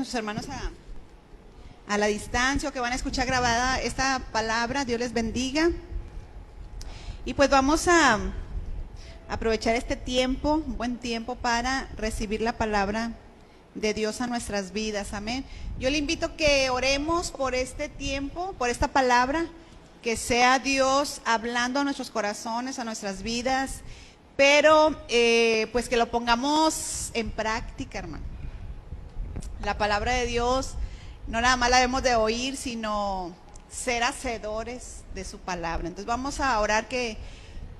nuestros hermanos a la distancia o que van a escuchar grabada esta palabra. Dios les bendiga. Y pues vamos a aprovechar este tiempo, un buen tiempo para recibir la palabra de Dios a nuestras vidas. Amén. Yo le invito a que oremos por este tiempo, por esta palabra, que sea Dios hablando a nuestros corazones, a nuestras vidas, pero pues que lo pongamos en práctica, hermano. La palabra de Dios no nada más la debemos de oír, sino ser hacedores de su palabra. Entonces vamos a orar que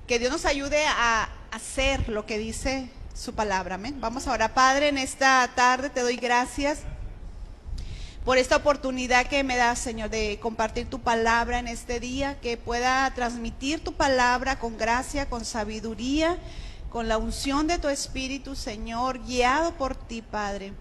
Dios nos ayude a hacer lo que dice su palabra. Amén. Vamos a orar. Padre, en esta tarde te doy gracias por esta oportunidad que me das, Señor, de compartir tu palabra en este día, que pueda transmitir tu palabra con gracia, con sabiduría, con la unción de tu Espíritu, Señor, guiado por ti, Padre.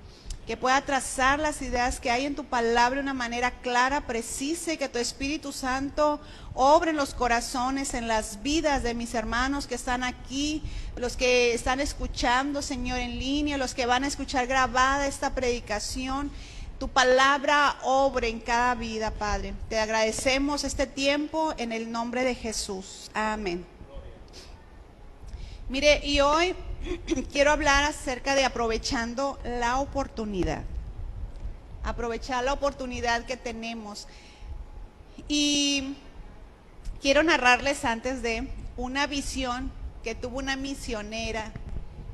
Que pueda trazar las ideas que hay en tu palabra de una manera clara, precisa, y que tu Espíritu Santo obre en los corazones, en las vidas de mis hermanos que están aquí, los que están escuchando, Señor, en línea, los que van a escuchar grabada esta predicación. Tu palabra obre en cada vida, Padre. Te agradecemos este tiempo en el nombre de Jesús. Amén. Mire, y hoy quiero hablar acerca de aprovechando la oportunidad. Aprovechar la oportunidad que tenemos. Y quiero narrarles antes de una visión que tuvo una misionera.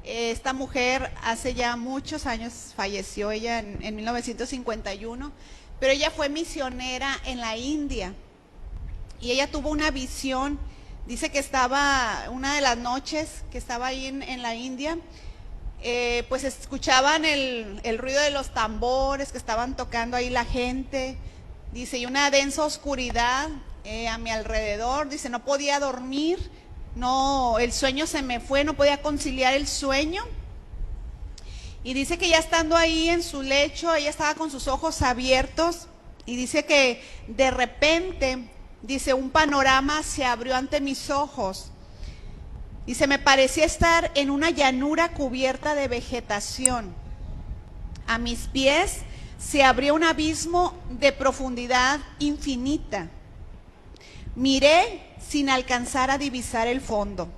Esta mujer hace ya muchos años falleció, ella en 1951, pero ella fue misionera en la India. Y ella tuvo una visión. Dice que estaba, una de las noches que estaba ahí en la India, pues escuchaban el ruido de los tambores que estaban tocando ahí la gente. Dice, y una densa oscuridad a mi alrededor. Dice, no podía dormir, no, el sueño se me fue, no podía conciliar el sueño. Y dice que ya estando ahí en su lecho, ella estaba con sus ojos abiertos, y dice que de repente, dice, un panorama se abrió ante mis ojos. Dice, me parecía estar en una llanura cubierta de vegetación. A mis pies se abrió un abismo de profundidad infinita. Miré sin alcanzar a divisar el fondo.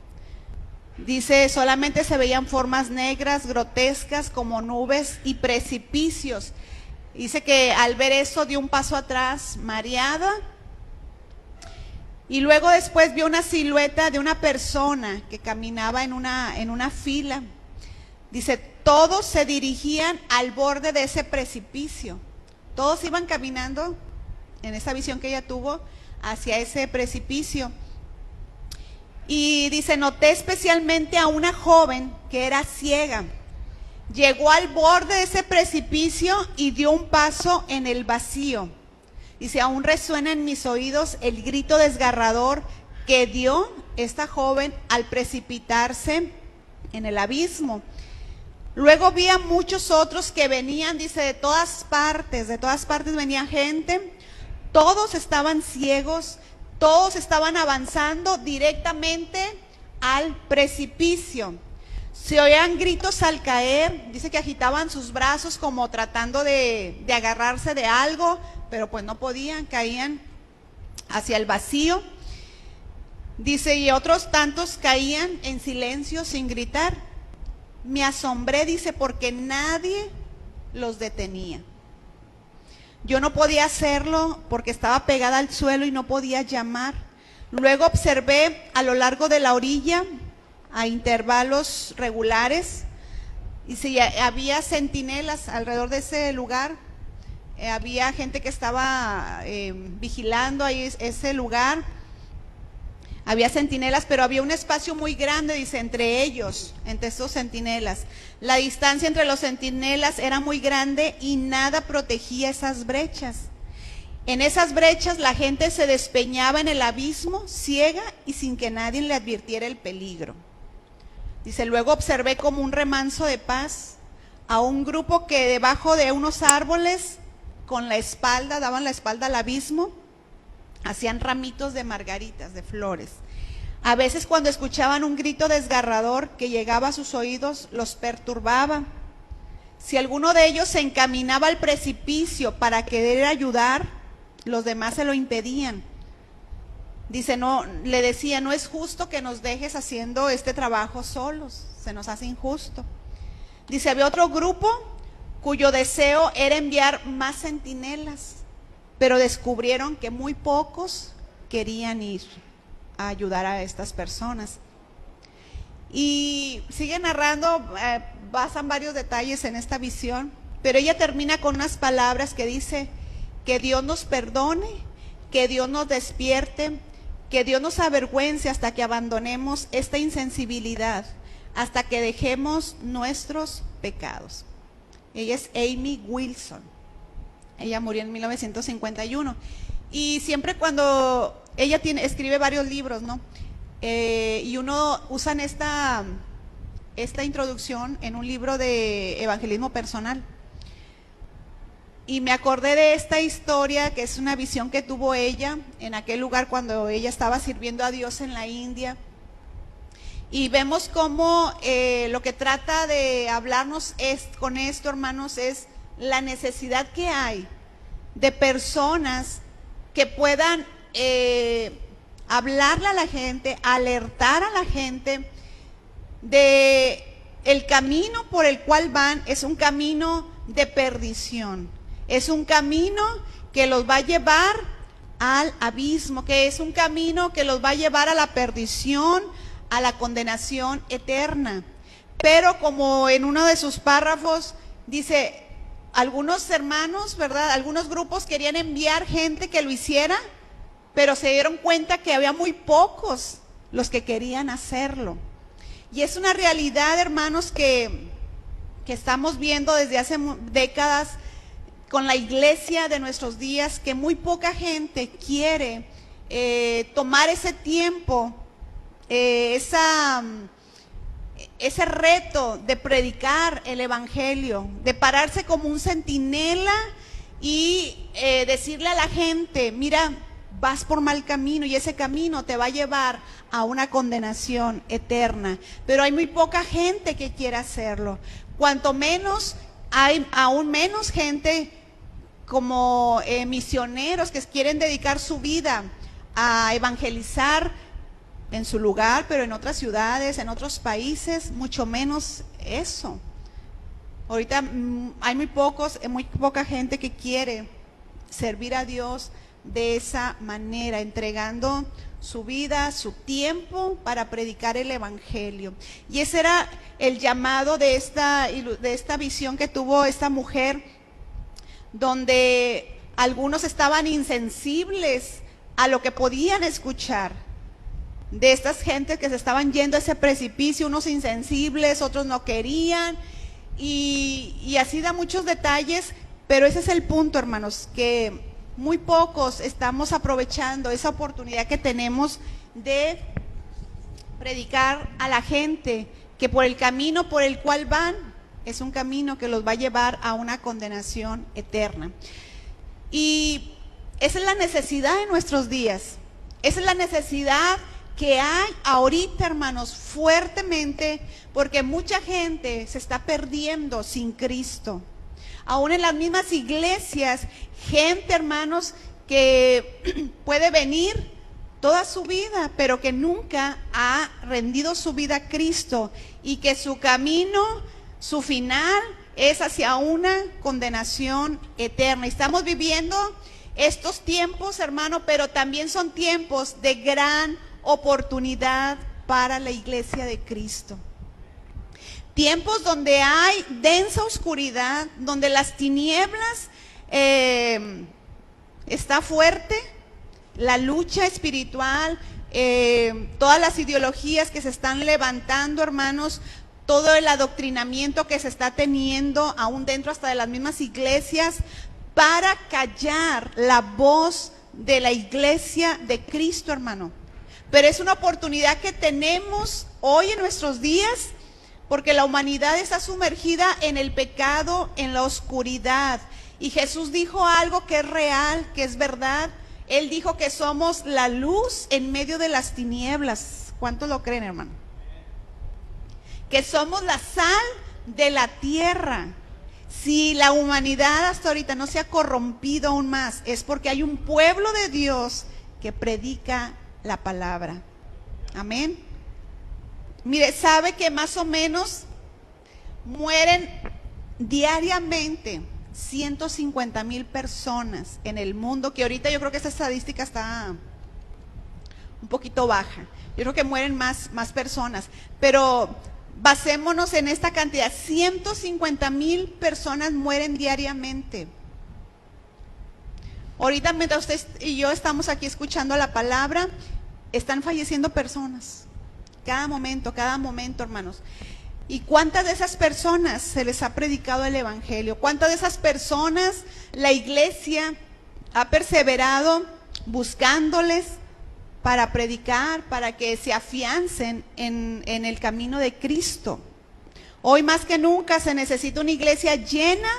Dice, solamente se veían formas negras, grotescas, como nubes y precipicios. Dice que al ver eso dio un paso atrás, mareada. Y luego después vio una silueta de una persona que caminaba en una fila. Dice, todos se dirigían al borde de ese precipicio. Todos iban caminando, en esa visión que ella tuvo, hacia ese precipicio. Y dice, noté especialmente a una joven que era ciega. Llegó al borde de ese precipicio y dio un paso en el vacío. Dice, aún resuena en mis oídos el grito desgarrador que dio esta joven al precipitarse en el abismo. Luego vi a muchos otros que venían, dice, de todas partes venía gente. Todos estaban ciegos, todos estaban avanzando directamente al precipicio. Se oían gritos al caer, dice que agitaban sus brazos como tratando de agarrarse de algo, pero pues no podían, caían hacia el vacío. Dice, y otros tantos caían en silencio sin gritar. Me asombré, dice, porque nadie los detenía. Yo no podía hacerlo porque estaba pegada al suelo y no podía llamar. Luego observé a lo largo de la orilla, a intervalos regulares, y si había centinelas alrededor de ese lugar. Había gente que estaba vigilando ahí ese lugar. Había centinelas, pero había un espacio muy grande, dice, entre ellos, entre esos centinelas. La distancia entre los centinelas era muy grande y nada protegía esas brechas. En esas brechas la gente se despeñaba en el abismo, ciega y sin que nadie le advirtiera el peligro. Dice, luego observé como un remanso de paz a un grupo que debajo de unos árboles, con la espalda, daban la espalda al abismo, hacían ramitos de margaritas, de flores. A veces cuando escuchaban un grito desgarrador que llegaba a sus oídos, los perturbaba. Si alguno de ellos se encaminaba al precipicio para querer ayudar, los demás se lo impedían. Dice, no, le decía, no es justo que nos dejes haciendo este trabajo solos, se nos hace injusto. Dice, había otro grupo cuyo deseo era enviar más centinelas, pero descubrieron que muy pocos querían ir a ayudar a estas personas. Y sigue narrando, basan varios detalles en esta visión, pero ella termina con unas palabras que dice, que Dios nos perdone, que Dios nos despierte, que Dios nos avergüence hasta que abandonemos esta insensibilidad, hasta que dejemos nuestros pecados. Ella es Amy Wilson. Ella murió en 1951. Y siempre cuando ella escribe varios libros, ¿no? Y uno usan esta introducción en un libro de evangelismo personal. Y me acordé de esta historia, que es una visión que tuvo ella en aquel lugar cuando ella estaba sirviendo a Dios en la India. Y vemos cómo lo que trata de hablarnos con esto, hermanos, es la necesidad que hay de personas que puedan hablarle a la gente, alertar a la gente de el camino por el cual van. Es un camino de perdición, es un camino que los va a llevar al abismo, que es un camino que los va a llevar a la perdición, a la condenación eterna. Pero como en uno de sus párrafos dice, algunos hermanos, ¿verdad? Algunos grupos querían enviar gente que lo hiciera, pero se dieron cuenta que había muy pocos los que querían hacerlo. Y es una realidad, hermanos, que estamos viendo desde hace décadas con la iglesia de nuestros días, que muy poca gente quiere tomar ese tiempo, ese reto de predicar el evangelio, de pararse como un centinela y decirle a la gente, mira, vas por mal camino y ese camino te va a llevar a una condenación eterna. Pero hay muy poca gente que quiera hacerlo. Cuanto menos, hay aún menos gente como misioneros que quieren dedicar su vida a evangelizar en su lugar, pero en otras ciudades, en otros países, mucho menos eso. Ahorita hay muy poca gente que quiere servir a Dios de esa manera, entregando su vida, su tiempo para predicar el evangelio. Y ese era el llamado de esta visión que tuvo esta mujer, donde algunos estaban insensibles a lo que podían escuchar de estas gentes que se estaban yendo a ese precipicio, unos insensibles, otros no querían, y así da muchos detalles, pero ese es el punto, hermanos, que muy pocos estamos aprovechando esa oportunidad que tenemos de predicar a la gente que por el camino por el cual van es un camino que los va a llevar a una condenación eterna. Y esa es la necesidad de nuestros días, esa es la necesidad que hay ahorita, hermanos, fuertemente, porque mucha gente se está perdiendo sin Cristo. Aún en las mismas iglesias, gente, hermanos, que puede venir toda su vida, pero que nunca ha rendido su vida a Cristo y que su camino, su final es hacia una condenación eterna. Estamos viviendo estos tiempos, hermano, pero también son tiempos de gran oportunidad para la iglesia de Cristo. Tiempos donde hay densa oscuridad, donde las tinieblas está fuerte, la lucha espiritual, todas las ideologías que se están levantando, hermanos, todo el adoctrinamiento que se está teniendo aún dentro hasta de las mismas iglesias para callar la voz de la iglesia de Cristo, hermano. Pero es una oportunidad que tenemos hoy en nuestros días, porque la humanidad está sumergida en el pecado, en la oscuridad. Y Jesús dijo algo que es real, que es verdad. Él dijo que somos la luz en medio de las tinieblas. ¿Cuántos lo creen, hermano? Que somos la sal de la tierra. Si la humanidad hasta ahorita no se ha corrompido aún más, es porque hay un pueblo de Dios que predica la palabra. Amén. Mire, sabe que más o menos mueren diariamente 150,000 personas en el mundo, que ahorita yo creo que esa estadística está un poquito baja. Yo creo que mueren más personas, pero basémonos en esta cantidad. 150,000 personas mueren diariamente. Ahorita mientras usted y yo estamos aquí escuchando la palabra, están falleciendo personas. Cada momento, hermanos. ¿Y cuántas de esas personas se les ha predicado el evangelio? ¿Cuántas de esas personas la iglesia ha perseverado buscándoles para predicar, para que se afiancen en el camino de Cristo? Hoy más que nunca se necesita una iglesia llena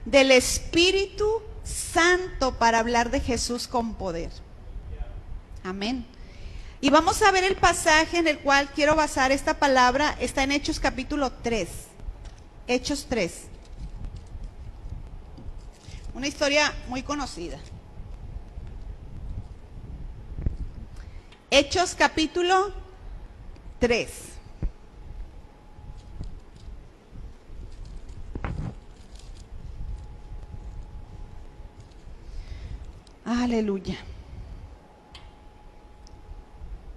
del Espíritu Santo para hablar de Jesús con poder. Amén. Y vamos a ver el pasaje en el cual quiero basar esta palabra. Está en Hechos capítulo 3. Hechos 3. Una historia muy conocida. Hechos capítulo 3. Aleluya.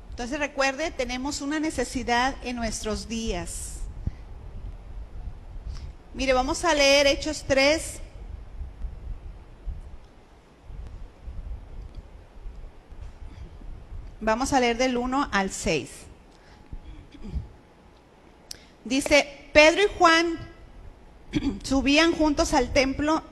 Entonces recuerde, tenemos una necesidad en nuestros días. Mire, vamos a leer Hechos 3. Vamos a leer del 1 al 6. Dice, Pedro y Juan subían juntos al templo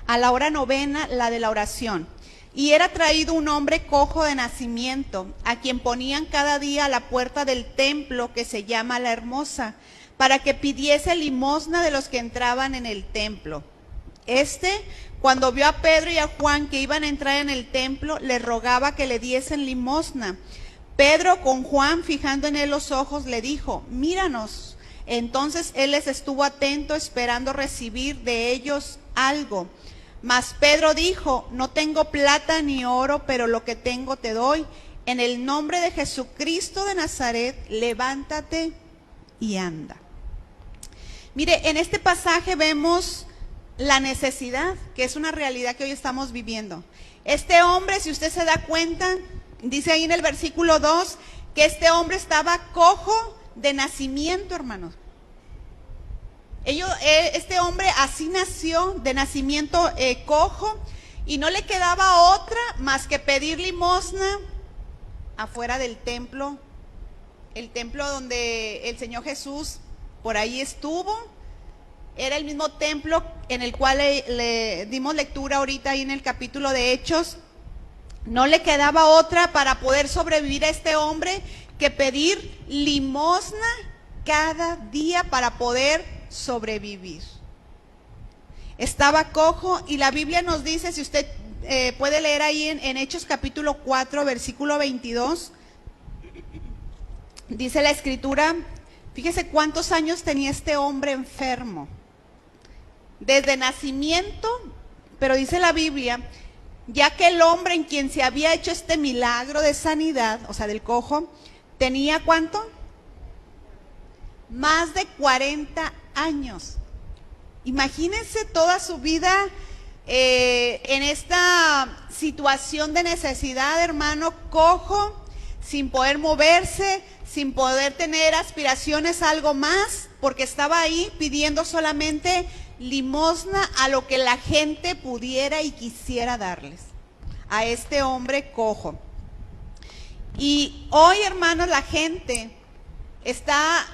a la hora novena, la de la oración. Y era traído un hombre cojo de nacimiento, a quien ponían cada día a la puerta del templo, que se llama La Hermosa, para que pidiese limosna de los que entraban en el templo. Cuando vio a Pedro y a Juan que iban a entrar en el templo, le rogaba que le diesen limosna. Pedro, con Juan fijando en él los ojos, le dijo, míranos. Entonces él les estuvo atento, esperando recibir de ellos algo. Mas Pedro dijo, no tengo plata ni oro, pero lo que tengo te doy. En el nombre de Jesucristo de Nazaret, levántate y anda. Mire, en este pasaje vemos la necesidad, que es una realidad que hoy estamos viviendo. Este hombre, si usted se da cuenta, dice ahí en el versículo 2, que este hombre estaba cojo de nacimiento, hermanos. Este hombre así nació, de nacimiento cojo, y no le quedaba otra más que pedir limosna afuera del templo, el templo donde el Señor Jesús por ahí estuvo. Era el mismo templo en el cual le dimos lectura ahorita ahí en el capítulo de Hechos. No le quedaba otra para poder sobrevivir a este hombre que pedir limosna cada día para poder sobrevivir. Estaba cojo, y la Biblia nos dice, si usted puede leer ahí en Hechos capítulo 4, versículo 22, dice la escritura, fíjese cuántos años tenía este hombre enfermo, desde nacimiento, pero dice la Biblia, ya que el hombre en quien se había hecho este milagro de sanidad, o sea, del cojo, tenía ¿cuánto? Más de 40 años. Imagínense toda su vida en esta situación de necesidad, hermano, cojo, sin poder moverse, sin poder tener aspiraciones a algo más, porque estaba ahí pidiendo solamente limosna a lo que la gente pudiera y quisiera darles, a este hombre cojo. Y hoy, hermanos, la gente está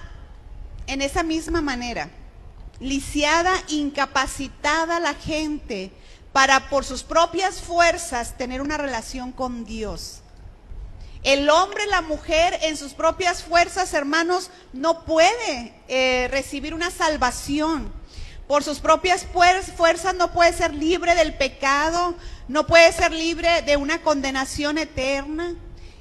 en esa misma manera, lisiada, incapacitada la gente para por sus propias fuerzas tener una relación con Dios. El hombre, la mujer en sus propias fuerzas, hermanos, no puede recibir una salvación. Por sus propias fuerzas no puede ser libre del pecado, no puede ser libre de una condenación eterna.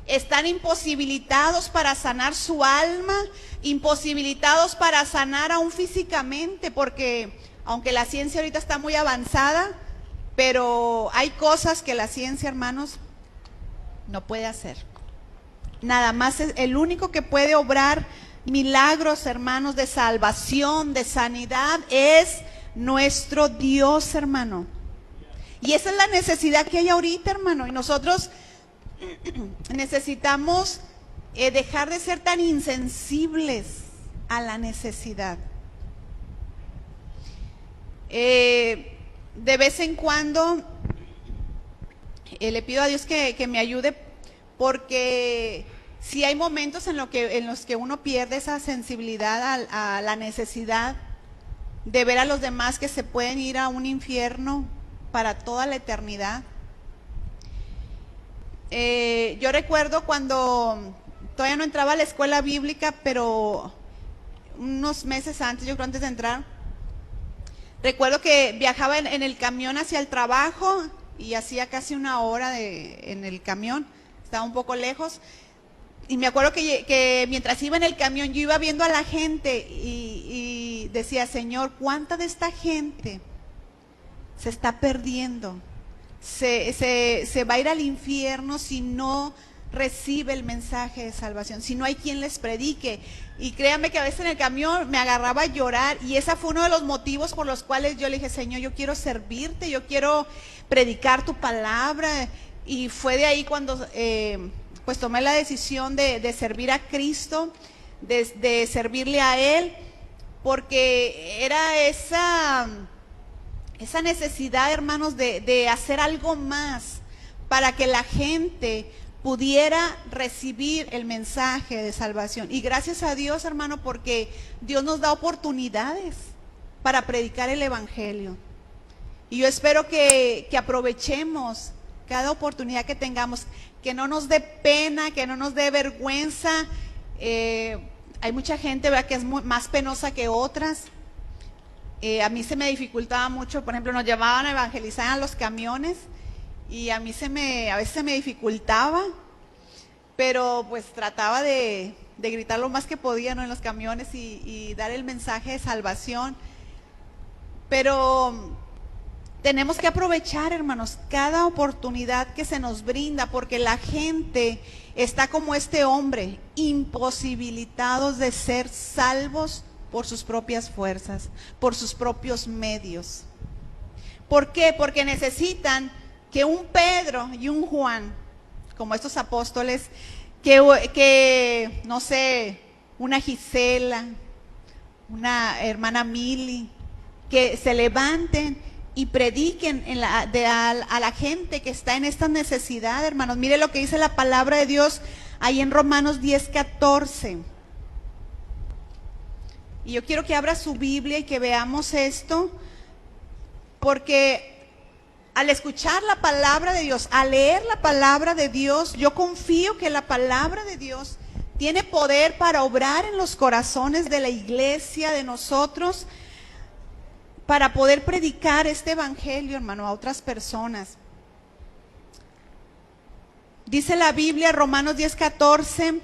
están imposibilitados para sanar su alma, imposibilitados para sanar aún físicamente, porque aunque la ciencia ahorita está muy avanzada, pero hay cosas que la ciencia, hermanos, no puede hacer. Nada más es el único que puede obrar milagros, hermanos, de salvación, de sanidad, es nuestro Dios, hermano. Y esa es la necesidad que hay ahorita, hermano. Y nosotros necesitamos dejar de ser tan insensibles a la necesidad. De vez en cuando le pido a Dios que me ayude, porque sí hay momentos en los que uno pierde esa sensibilidad a la necesidad de ver a los demás que se pueden ir a un infierno para toda la eternidad. Yo recuerdo cuando todavía no entraba a la escuela bíblica, pero unos meses antes, yo creo antes de entrar, recuerdo que viajaba en el camión hacia el trabajo y hacía casi una hora en el camión, estaba un poco lejos, y me acuerdo que mientras iba en el camión yo iba viendo a la gente y decía, Señor, ¿cuánta de esta gente se está perdiendo? Se va a ir al infierno si no recibe el mensaje de salvación, si no hay quien les predique. Y créanme que a veces en el camión me agarraba a llorar, y ese fue uno de los motivos por los cuales yo le dije, Señor, yo quiero servirte, yo quiero predicar tu palabra. Y fue de ahí cuando pues tomé la decisión de servir a Cristo, de servirle a Él, porque era esa necesidad, hermanos, de hacer algo más para que la gente pudiera recibir el mensaje de salvación. Y gracias a Dios, hermano, porque Dios nos da oportunidades para predicar el evangelio. Y yo espero que aprovechemos cada oportunidad que tengamos, que no nos dé pena, que no nos dé vergüenza. Hay mucha gente, ¿verdad?, que es más penosa que otras. A mí se me dificultaba mucho, por ejemplo, nos llevaban a evangelizar a los camiones y a mí a veces se me dificultaba, pero pues trataba de gritar lo más que podía, ¿no?, en los camiones y dar el mensaje de salvación. Pero tenemos que aprovechar, hermanos, cada oportunidad que se nos brinda, porque la gente está como este hombre, imposibilitados de ser salvos por sus propias fuerzas, por sus propios medios. ¿Por qué? Porque necesitan que un Pedro y un Juan, como estos apóstoles, que no sé, una Gisela, una hermana Mili, que se levanten y prediquen a la gente que está en esta necesidad, hermanos. Mire lo que dice la palabra de Dios ahí en Romanos 10:14. Y yo quiero que abra su Biblia y que veamos esto, porque al escuchar la palabra de Dios, al leer la palabra de Dios, yo confío que la palabra de Dios tiene poder para obrar en los corazones de la iglesia, de nosotros, para poder predicar este evangelio, hermano, a otras personas. Dice la Biblia, Romanos 10:14,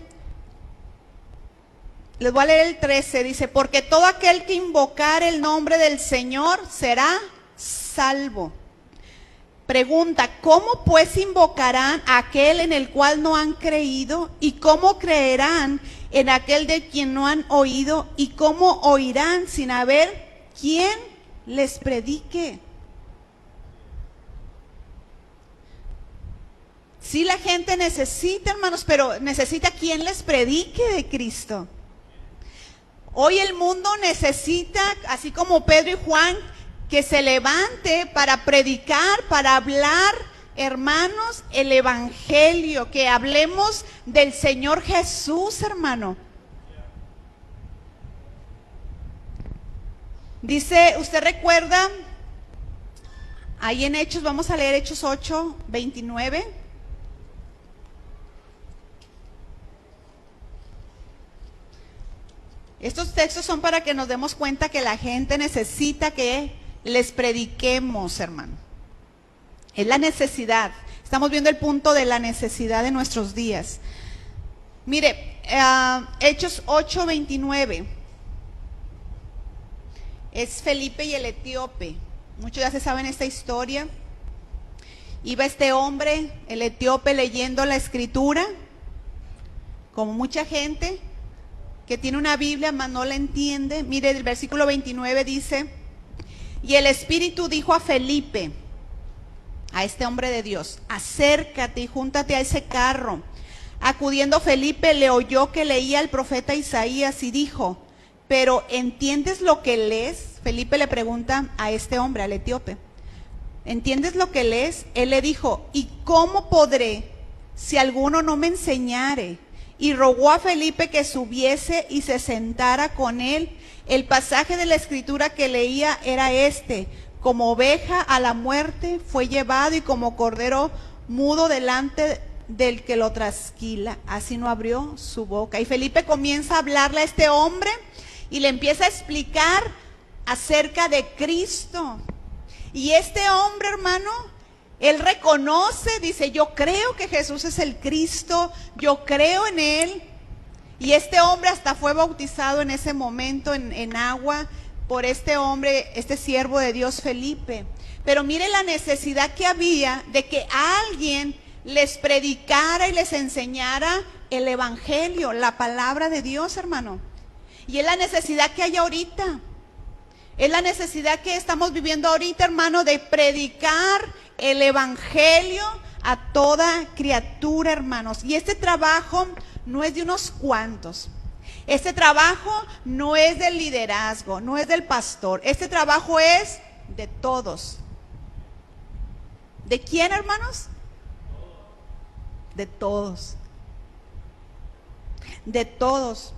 les voy a leer el 13, dice, porque todo aquel que invocar el nombre del Señor será salvo. Pregunta, ¿cómo pues invocarán a aquel en el cual no han creído? ¿Y cómo creerán en aquel de quien no han oído? ¿Y cómo oirán sin haber quien les predique? Sí, la gente necesita, hermanos, pero necesita quien les predique de Cristo. Hoy el mundo necesita, así como Pedro y Juan, que se levante para predicar, para hablar, hermanos, el evangelio, que hablemos del Señor Jesús, hermano. Dice, ¿usted recuerda? Ahí en Hechos, vamos a leer Hechos 8:29. Estos textos son para que nos demos cuenta que la gente necesita que les prediquemos, hermano. Es la necesidad. Estamos viendo el punto de la necesidad de nuestros días. Mire, Hechos 8:29. Es Felipe y el etíope. Muchos ya se saben esta historia. Iba este hombre, el etíope, leyendo la escritura, como mucha gente que tiene una Biblia, mas no la entiende. Mire, el versículo 29 dice: y el Espíritu dijo a Felipe, a este hombre de Dios, acércate y júntate a ese carro. Acudiendo Felipe, le oyó que leía el profeta Isaías y dijo, pero ¿entiendes lo que lees? Felipe le pregunta a este hombre, al etíope, ¿entiendes lo que lees? Él le dijo, ¿y cómo podré si alguno no me enseñare? Y rogó a Felipe que subiese y se sentara con él. El pasaje de la escritura que leía era este: como oveja a la muerte fue llevado, y como cordero mudo delante del que lo trasquila, así no abrió su boca. Y Felipe comienza a hablarle a este hombre y le empieza a explicar acerca de Cristo. Y este hombre, hermano, él reconoce, dice, yo creo que Jesús es el Cristo, yo creo en él. Y este hombre hasta fue bautizado en ese momento en agua por este hombre, este siervo de Dios, Felipe. Pero mire la necesidad que había de que alguien les predicara y les enseñara el evangelio, la palabra de Dios, hermano. Y es la necesidad que hay ahorita. Es la necesidad que estamos viviendo ahorita, hermano, de predicar el evangelio a toda criatura, hermanos. Y este trabajo no es de unos cuantos. Este trabajo no es del liderazgo, no es del pastor. Este trabajo es de todos. ¿De quién, hermanos? De todos. De todos.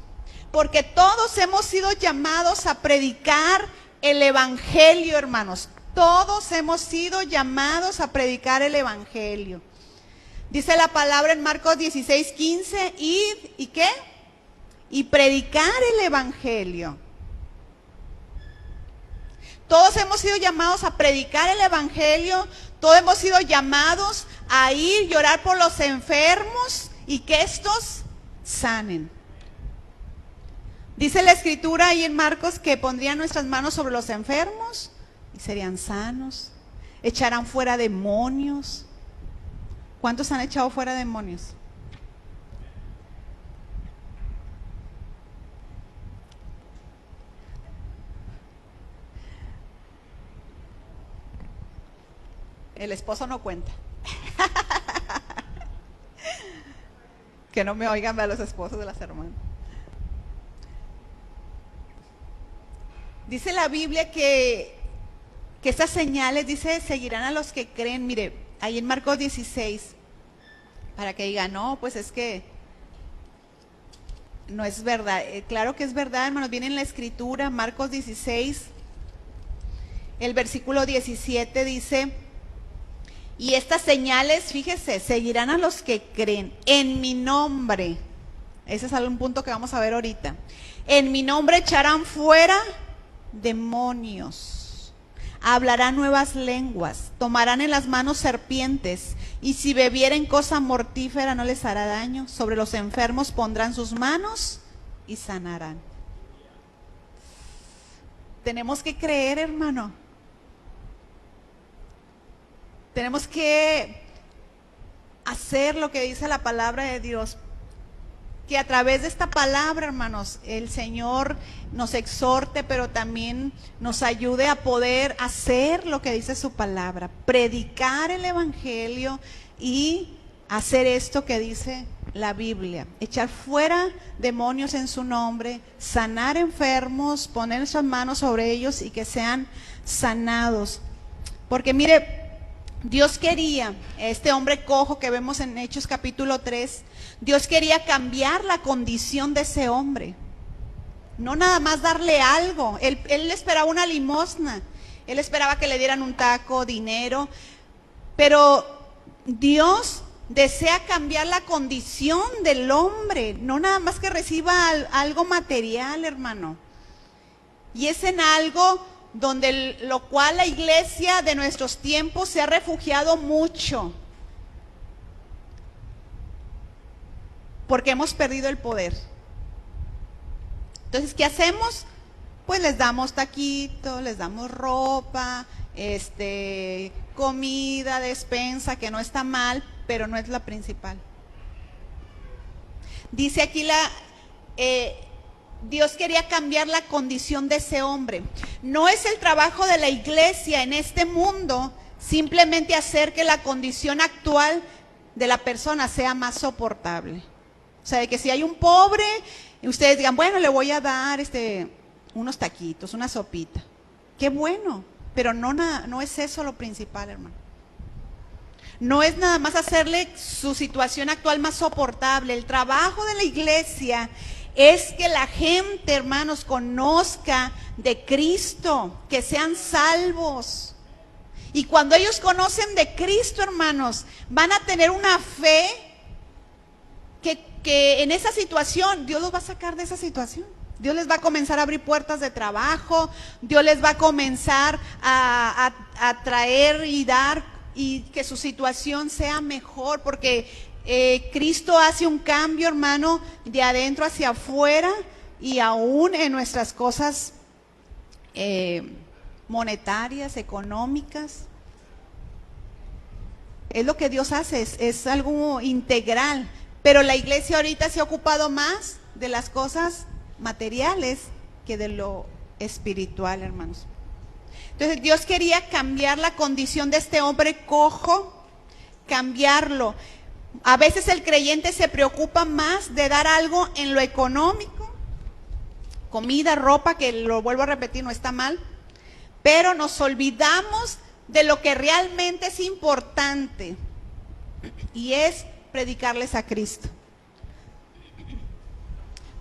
Porque todos hemos sido llamados a predicar el evangelio, hermanos. Todos hemos sido llamados a predicar el evangelio. Dice la palabra en Marcos 16:15, id, ¿y qué? Y predicar el evangelio. Todos hemos sido llamados a predicar el evangelio, todos hemos sido llamados a ir y orar por los enfermos y que estos sanen. Dice la escritura ahí en Marcos que pondrían nuestras manos sobre los enfermos y serían sanos, echarán fuera demonios. ¿Cuántos han echado fuera demonios? El esposo no cuenta. Que no me oigan a los esposos de las hermanas. Dice la Biblia que estas señales, dice, seguirán a los que creen. Mire, ahí en Marcos 16, para que digan, no, pues es que no es verdad. Claro que es verdad, hermanos, viene en la escritura, Marcos 16, el versículo 17 dice, y estas señales, fíjese, seguirán a los que creen en mi nombre. Ese es un punto que vamos a ver ahorita. En mi nombre echarán fuera demonios, hablarán nuevas lenguas, tomarán en las manos serpientes, y si bebieren cosa mortífera no les hará daño. Sobre los enfermos pondrán sus manos y sanarán. Tenemos que creer, hermano. Tenemos que hacer lo que dice la palabra de Dios. Que a través de esta palabra, hermanos, el Señor nos exhorte, pero también nos ayude a poder hacer lo que dice su palabra. Predicar el evangelio y hacer esto que dice la Biblia. Echar fuera demonios en su nombre, sanar enfermos, poner sus manos sobre ellos y que sean sanados. Porque mire, Dios quería, este hombre cojo que vemos en Hechos capítulo 3, Dios quería cambiar la condición de ese hombre. No nada más darle algo. Él esperaba una limosna. Él esperaba que le dieran un taco, dinero. Pero Dios desea cambiar la condición del hombre. No nada más que reciba algo material, hermano. Y es en algo donde lo cual la iglesia de nuestros tiempos se ha refugiado mucho. porque hemos perdido el poder. Entonces, ¿qué hacemos? Pues les damos taquitos, les damos ropa, comida, despensa, que no está mal, pero no es la principal. Dice aquí Dios quería cambiar la condición de ese hombre. No es el trabajo de la iglesia en este mundo simplemente hacer que la condición actual de la persona sea más soportable. O sea, de que si hay un pobre, y ustedes digan, bueno, le voy a dar unos taquitos, una sopita. Qué bueno, pero no es eso lo principal, hermano. No es nada más hacerle su situación actual más soportable. El trabajo de la iglesia es que la gente, hermanos, conozca de Cristo, que sean salvos. Y cuando ellos conocen de Cristo, hermanos, van a tener una fe que en esa situación, Dios los va a sacar de esa situación. Dios les va a comenzar a abrir puertas de trabajo, Dios les va a comenzar a traer y dar, y que su situación sea mejor, porque Cristo hace un cambio, hermano, de adentro hacia afuera, y aún en nuestras cosas monetarias, económicas. Es lo que Dios hace, es algo integral. Pero la iglesia ahorita se ha ocupado más de las cosas materiales que de lo espiritual, hermanos. Entonces Dios quería cambiar la condición de este hombre cojo, cambiarlo. A veces el creyente se preocupa más de dar algo en lo económico, comida, ropa, que lo vuelvo a repetir, no está mal, pero nos olvidamos de lo que realmente es importante, y es predicarles a Cristo.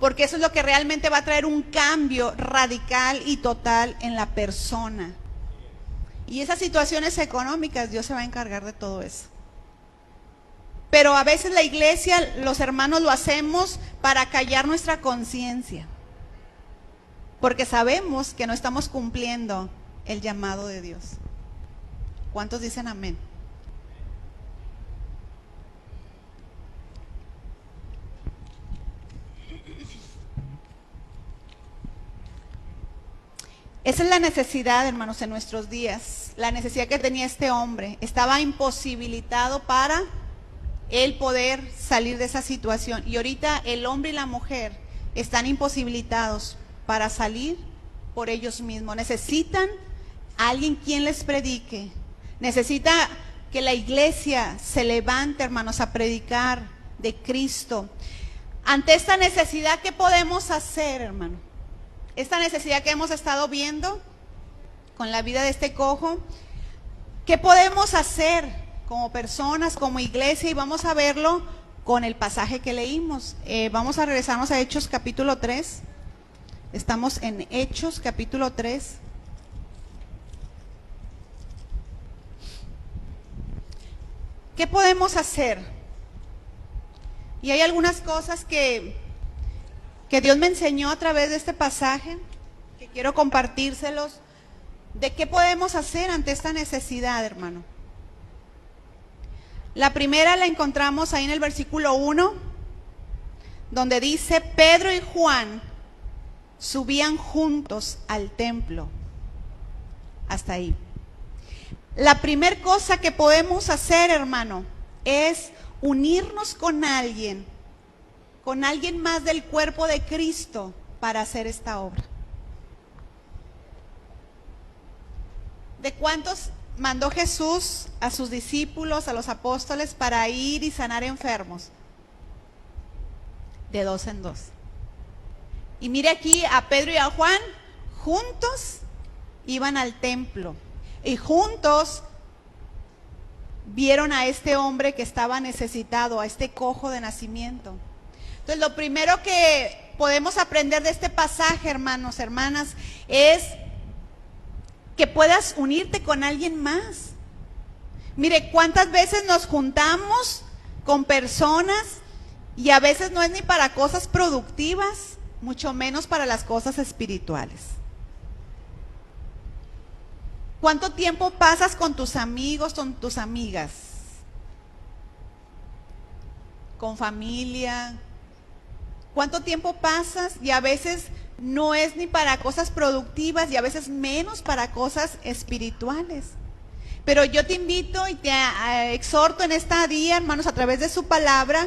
Porque eso es lo que realmente va a traer un cambio radical y total en la persona. Y esas situaciones económicas, Dios se va a encargar de todo eso. Pero a veces la iglesia, los hermanos, lo hacemos para callar nuestra conciencia, porque sabemos que no estamos cumpliendo el llamado de Dios. ¿Cuántos dicen amén? Esa es la necesidad, hermanos, en nuestros días. La necesidad que tenía este hombre. Estaba imposibilitado para él poder salir de esa situación. Y ahorita el hombre y la mujer están imposibilitados para salir por ellos mismos. Necesitan a alguien quien les predique. Necesita que la iglesia se levante, hermanos, a predicar de Cristo. Ante esta necesidad, ¿qué podemos hacer, hermano? Esta necesidad que hemos estado viendo con la vida de este cojo, ¿qué podemos hacer como personas, como iglesia? Y vamos a verlo con el pasaje que leímos. Vamos a regresarnos a Hechos capítulo 3. Estamos en Hechos capítulo 3. ¿Qué podemos hacer? Y hay algunas cosas que Dios me enseñó a través de este pasaje, que quiero compartírselos, de qué podemos hacer ante esta necesidad, hermano. La primera la encontramos ahí en el versículo 1, donde dice, Pedro y Juan subían juntos al templo. Hasta ahí. La primera cosa que podemos hacer, hermano, es unirnos con alguien más del cuerpo de Cristo para hacer esta obra. ¿De cuántos mandó Jesús a sus discípulos, a los apóstoles, para ir y sanar enfermos? De 2 en 2. Y mire aquí a Pedro y a Juan, juntos iban al templo y juntos vieron a este hombre que estaba necesitado, a este cojo de nacimiento. Entonces, lo primero que podemos aprender de este pasaje, hermanos, hermanas, es que puedas unirte con alguien más. Mire, cuántas veces nos juntamos con personas y a veces no es ni para cosas productivas, mucho menos para las cosas espirituales. ¿Cuánto tiempo pasas con tus amigos, con tus amigas? Con familia, ¿Cuánto tiempo pasas? Y a veces no es ni para cosas productivas y a veces menos para cosas espirituales. Pero yo te invito y te exhorto en esta día, hermanos, a través de su palabra,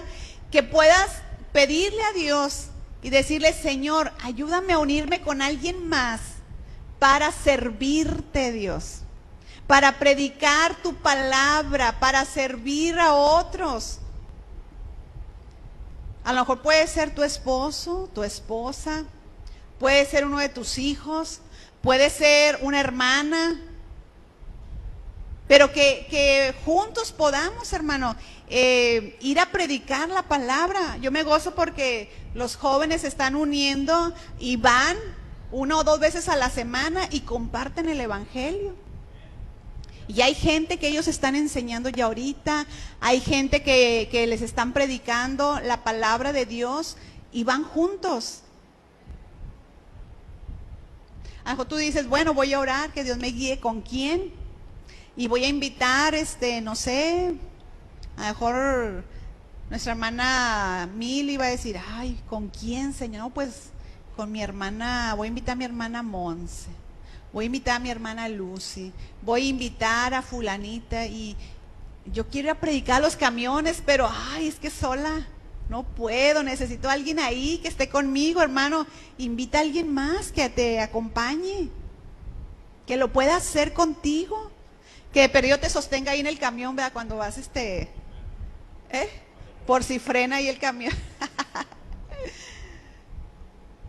que puedas pedirle a Dios y decirle: Señor, ayúdame a unirme con alguien más para servirte, Dios, para predicar tu palabra, para servir a otros. A lo mejor puede ser tu esposo, tu esposa, puede ser uno de tus hijos, puede ser una hermana, pero que juntos podamos, hermano, ir a predicar la palabra. Yo me gozo porque los jóvenes se están uniendo y van 1 o 2 veces a la semana y comparten el evangelio. Y hay gente que ellos están enseñando ya ahorita, hay gente que les están predicando la palabra de Dios y van juntos. A lo mejor tú dices: bueno, voy a orar, que Dios me guíe con quién. Y voy a invitar, no sé, a lo mejor nuestra hermana Mili va a decir: ay, ¿con quién, Señor? No, pues con mi hermana, voy a invitar a mi hermana Monse, voy a invitar a mi hermana Lucy, voy a invitar a fulanita, y yo quiero ir a predicar a los camiones, pero ay, es que sola no puedo, necesito a alguien ahí que esté conmigo, hermano. Invita a alguien más que te acompañe, que lo pueda hacer contigo, que de perdido te sostenga ahí en el camión, ¿verdad? Cuando vas, por si frena ahí el camión.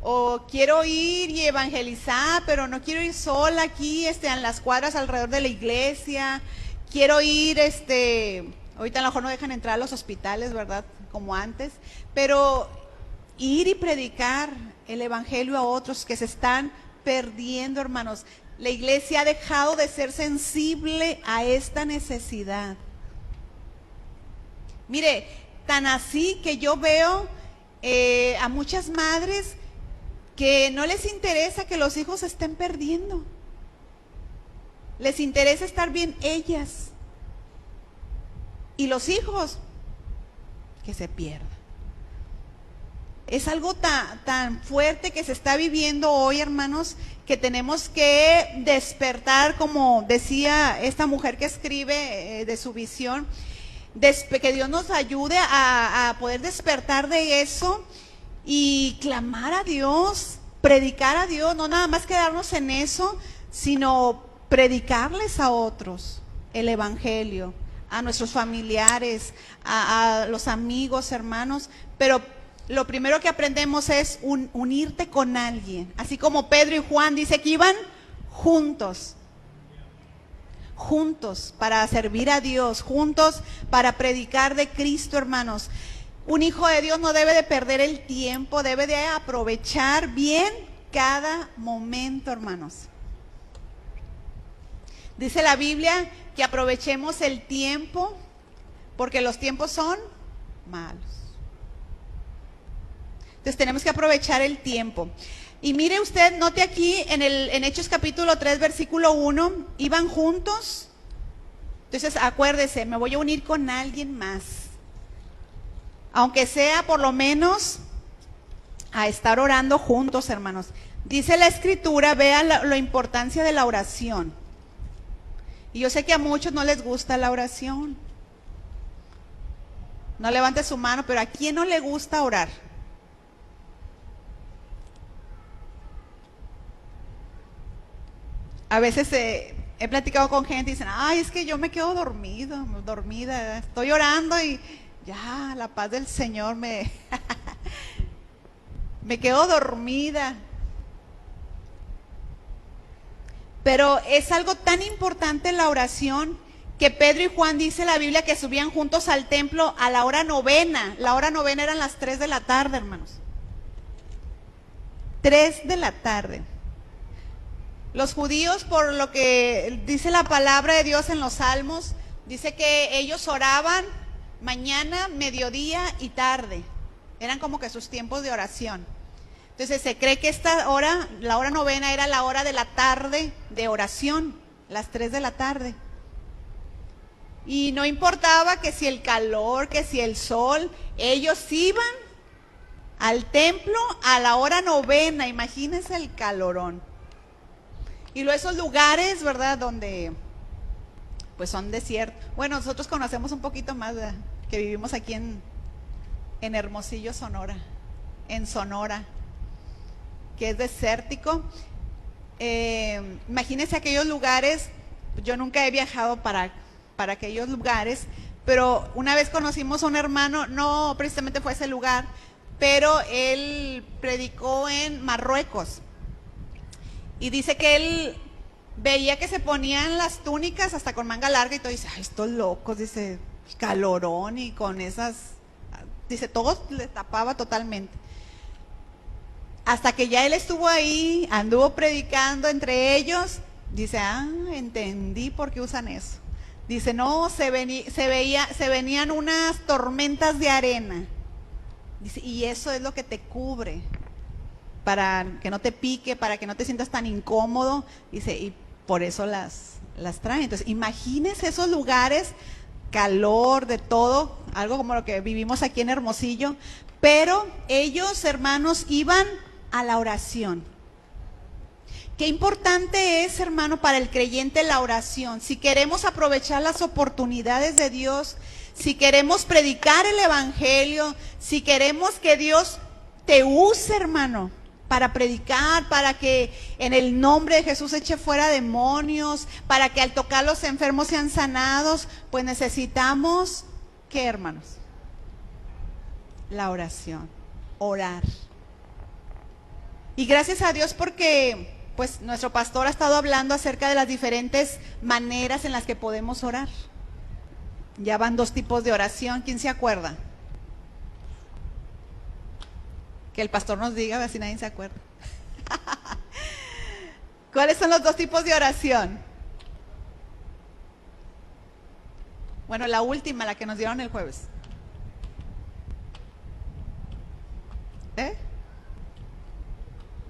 O quiero ir y evangelizar, pero no quiero ir sola aquí, en las cuadras alrededor de la iglesia. Quiero ir, ahorita a lo mejor no dejan entrar a los hospitales, ¿verdad? Como antes, pero ir y predicar el evangelio a otros que se están perdiendo, hermanos. La iglesia ha dejado de ser sensible a esta necesidad. Mire, tan así que yo veo a muchas madres que no les interesa que los hijos se estén perdiendo. Les interesa estar bien ellas. Y los hijos, que se pierdan. Es algo tan fuerte que se está viviendo hoy, hermanos, que tenemos que despertar, como decía esta mujer que escribe de su visión, que Dios nos ayude a poder despertar de eso y clamar a Dios, predicar a Dios, no nada más quedarnos en eso, sino predicarles a otros el evangelio, a nuestros familiares, a los amigos, hermanos. Pero lo primero que aprendemos es unirte con alguien, así como Pedro y Juan dice que iban juntos para servir a Dios, juntos para predicar de Cristo, hermanos. Un hijo de Dios no debe de perder el tiempo, debe de aprovechar bien cada momento, hermanos. Dice la Biblia que aprovechemos el tiempo, porque los tiempos son malos. Entonces tenemos que aprovechar el tiempo. Y mire usted, note aquí en Hechos capítulo 3, versículo 1, iban juntos. Entonces acuérdese, me voy a unir con alguien más, aunque sea por lo menos a estar orando juntos, hermanos. Dice la Escritura, vea la importancia de la oración. Y yo sé que a muchos no les gusta la oración. No levante su mano, pero ¿a quién no le gusta orar? A veces he platicado con gente y dicen: ay, es que yo me quedo dormida, estoy orando y ya, la paz del Señor me quedo dormida. Pero es algo tan importante la oración que Pedro y Juan, dice la Biblia, que subían juntos al templo a la hora novena. La hora novena eran las 3 de la tarde, hermanos. 3 de la tarde. Los judíos, por lo que dice la palabra de Dios en los Salmos, dice que ellos oraban mañana, mediodía y tarde. Eran como que sus tiempos de oración. Entonces se cree que esta hora, la hora novena, era la hora de la tarde de oración, las 3 de la tarde. Y no importaba que si el calor, que si el sol, ellos iban al templo a la hora novena, imagínense el calorón. Y luego esos lugares, ¿verdad? Donde pues son desiertos. Bueno, nosotros conocemos un poquito más, ¿verdad? Que vivimos aquí en Hermosillo, Sonora, en Sonora, que es desértico. Imagínense aquellos lugares. Yo nunca he viajado para aquellos lugares, pero una vez conocimos a un hermano, no precisamente fue ese lugar, pero él predicó en Marruecos. Y dice que él veía que se ponían las túnicas hasta con manga larga y todo, dice, ay, estos locos, dice, calorón y con esas, dice, todo le tapaba totalmente. Hasta que ya él estuvo ahí, anduvo predicando entre ellos, dice, entendí por qué usan eso. Dice, no, se venían unas tormentas de arena. Dice, y eso es lo que te cubre, para que no te pique, para que no te sientas tan incómodo. Dice, y por eso las traen. Entonces, imagínense esos lugares, calor, de todo, algo como lo que vivimos aquí en Hermosillo. Pero ellos, hermanos, iban a la oración. Qué importante es, hermano, para el creyente la oración. Si queremos aprovechar las oportunidades de Dios, si queremos predicar el evangelio, si queremos que Dios te use, hermano, para predicar, para que en el nombre de Jesús eche fuera demonios, para que al tocar los enfermos sean sanados, pues necesitamos, ¿qué, hermanos? La oración, orar. Y gracias a Dios porque pues nuestro pastor ha estado hablando acerca de las diferentes maneras en las que podemos orar. Ya van 2 tipos de oración. ¿Quién se acuerda? Que el pastor nos diga, a ver si nadie se acuerda. ¿Cuáles son los 2 tipos de oración? Bueno, la última, la que nos dieron el jueves.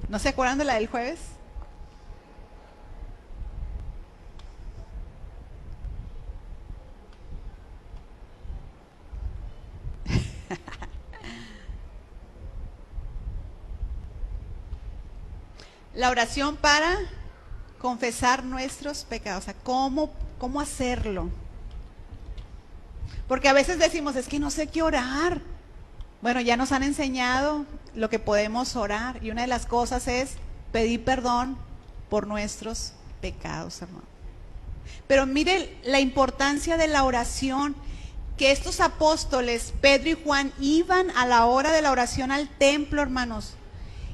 ¿No se acuerdan de la del jueves? La oración para confesar nuestros pecados. O sea, ¿cómo hacerlo? Porque a veces decimos, es que no sé qué orar. Bueno, ya nos han enseñado lo que podemos orar. Y una de las cosas es pedir perdón por nuestros pecados, hermano. Pero mire la importancia de la oración. Que estos apóstoles, Pedro y Juan, iban a la hora de la oración al templo, hermanos.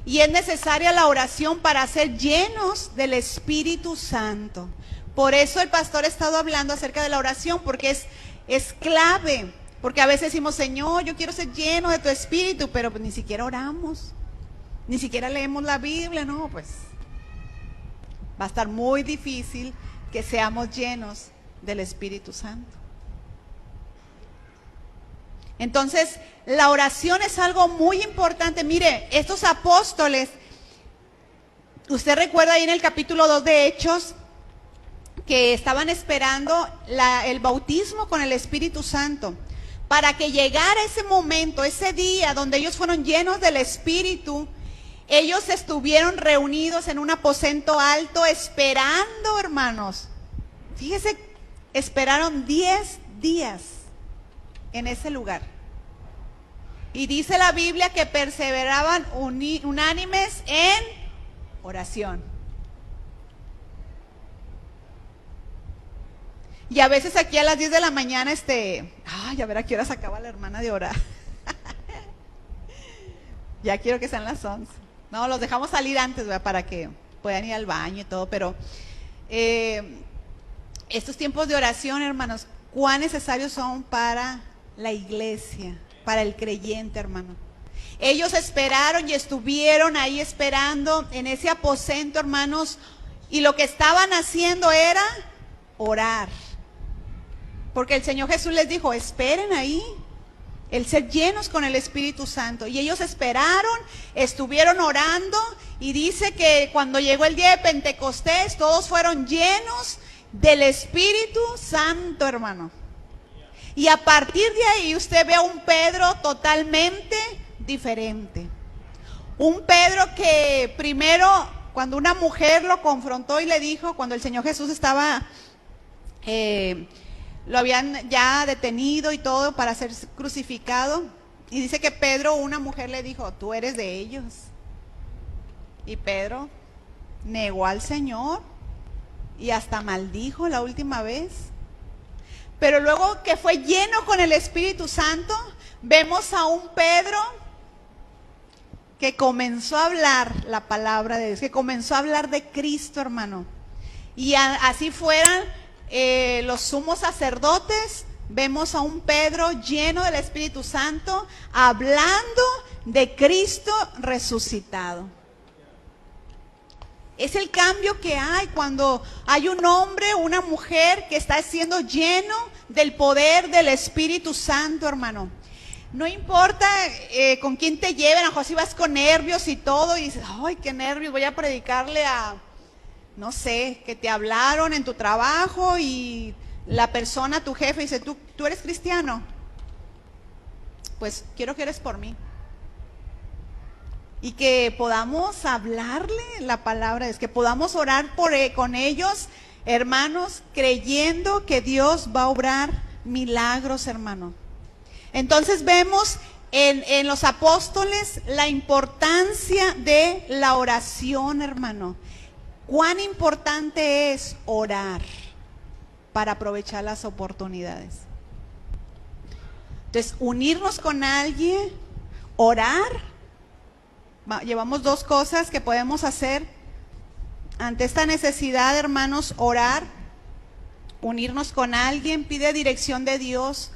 Y es necesaria la oración para ser llenos del Espíritu Santo. Por eso el pastor ha estado hablando acerca de la oración, porque es clave. Porque a veces decimos, Señor, yo quiero ser lleno de tu Espíritu, pero pues ni siquiera oramos, ni siquiera leemos la Biblia, no, pues va a estar muy difícil que seamos llenos del Espíritu Santo. Entonces, la oración es algo muy importante. Mire, estos apóstoles, usted recuerda ahí en el capítulo 2 de Hechos, que estaban esperando el bautismo con el Espíritu Santo. Para que llegara ese momento, ese día donde ellos fueron llenos del Espíritu, ellos estuvieron reunidos en un aposento alto esperando, hermanos. Fíjese, esperaron 10 días en ese lugar. Y dice la Biblia que perseveraban unánimes en oración. Y a veces aquí a las 10 de la mañana, a ver a qué hora se acaba la hermana de orar. Ya quiero que sean las 11. No, los dejamos salir antes, ¿verdad? Para que puedan ir al baño y todo, pero estos tiempos de oración, hermanos, cuán necesarios son para la iglesia, para el creyente, hermano. Ellos esperaron y estuvieron ahí esperando en ese aposento, hermanos, y lo que estaban haciendo era orar. Porque el Señor Jesús les dijo, esperen ahí, el ser llenos con el Espíritu Santo. Y ellos esperaron, estuvieron orando, y dice que cuando llegó el día de Pentecostés, todos fueron llenos del Espíritu Santo, hermano. Y a partir de ahí usted ve a un Pedro totalmente diferente. Un Pedro que primero, cuando una mujer lo confrontó y le dijo, cuando el Señor Jesús estaba, lo habían ya detenido y todo para ser crucificado, y dice que Pedro, una mujer le dijo, tú eres de ellos. Y Pedro negó al Señor y hasta maldijo la última vez. Pero luego que fue lleno con el Espíritu Santo, vemos a un Pedro que comenzó a hablar la palabra de Dios, que comenzó a hablar de Cristo, hermano. Y así fueran los sumos sacerdotes, vemos a un Pedro lleno del Espíritu Santo, hablando de Cristo resucitado. Es el cambio que hay cuando hay un hombre, una mujer que está siendo lleno del poder del Espíritu Santo, hermano. No importa con quién te lleven, a lo mejor si vas con nervios y todo, y dices, ay, qué nervios, voy a predicarle a, no sé, que te hablaron en tu trabajo y la persona, tu jefe, dice, ¿tú eres cristiano? Pues quiero que eres por mí. Y que podamos hablarle la palabra, es que podamos orar con ellos, hermanos, creyendo que Dios va a obrar milagros, hermano. Entonces vemos en los apóstoles la importancia de la oración, hermano. Cuán importante es orar para aprovechar las oportunidades. Entonces, unirnos con alguien, orar. Llevamos dos cosas que podemos hacer ante esta necesidad, hermanos: orar, unirnos con alguien, pide dirección de Dios.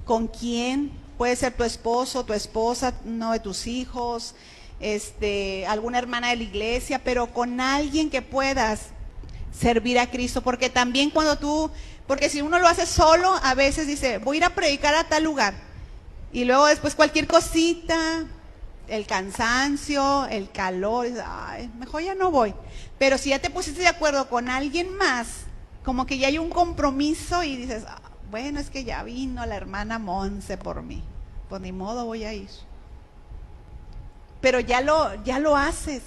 ¿Con quién? Puede ser tu esposo, tu esposa, uno de tus hijos, alguna hermana de la iglesia, pero con alguien que puedas servir a Cristo, porque también porque si uno lo hace solo, a veces dice, voy a ir a predicar a tal lugar, y luego después cualquier cosita, el cansancio, el calor, ay, mejor ya no voy. Pero si ya te pusiste de acuerdo con alguien más, como que ya hay un compromiso y dices, bueno, es que ya vino la hermana Monse por mí, pues ni modo, voy a ir. Pero ya lo haces.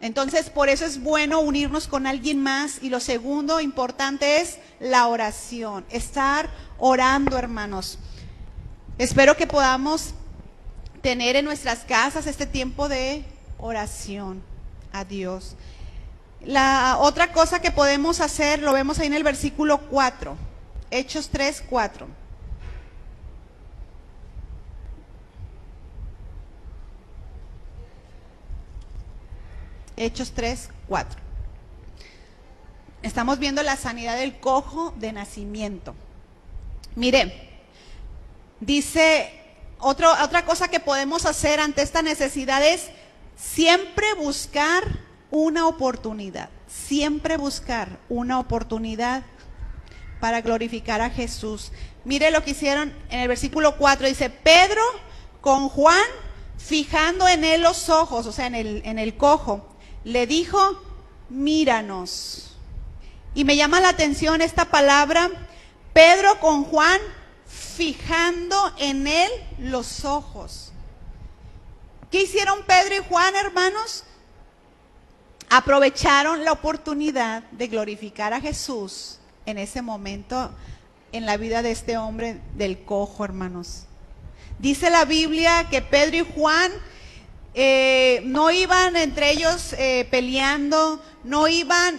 Entonces, por eso es bueno unirnos con alguien más. Y lo segundo importante es la oración, estar orando, hermanos. Espero que podamos tener en nuestras casas este tiempo de oración a Dios. La otra cosa que podemos hacer, lo vemos ahí en el versículo 4, Hechos 3, 4. Hechos 3, 4. Estamos viendo la sanidad del cojo de nacimiento. Mire, dice, otra cosa que podemos hacer ante esta necesidad es siempre buscar una oportunidad. Siempre buscar una oportunidad para glorificar a Jesús. Mire lo que hicieron en el versículo 4. Dice, Pedro con Juan, fijando en él los ojos, o sea, en el cojo, le dijo, míranos. Y me llama la atención esta palabra, Pedro con Juan, fijando en él los ojos. ¿Qué hicieron Pedro y Juan, hermanos? Aprovecharon la oportunidad de glorificar a Jesús en ese momento en la vida de este hombre del cojo, hermanos. Dice la Biblia que Pedro y Juan no iban entre ellos peleando, no iban,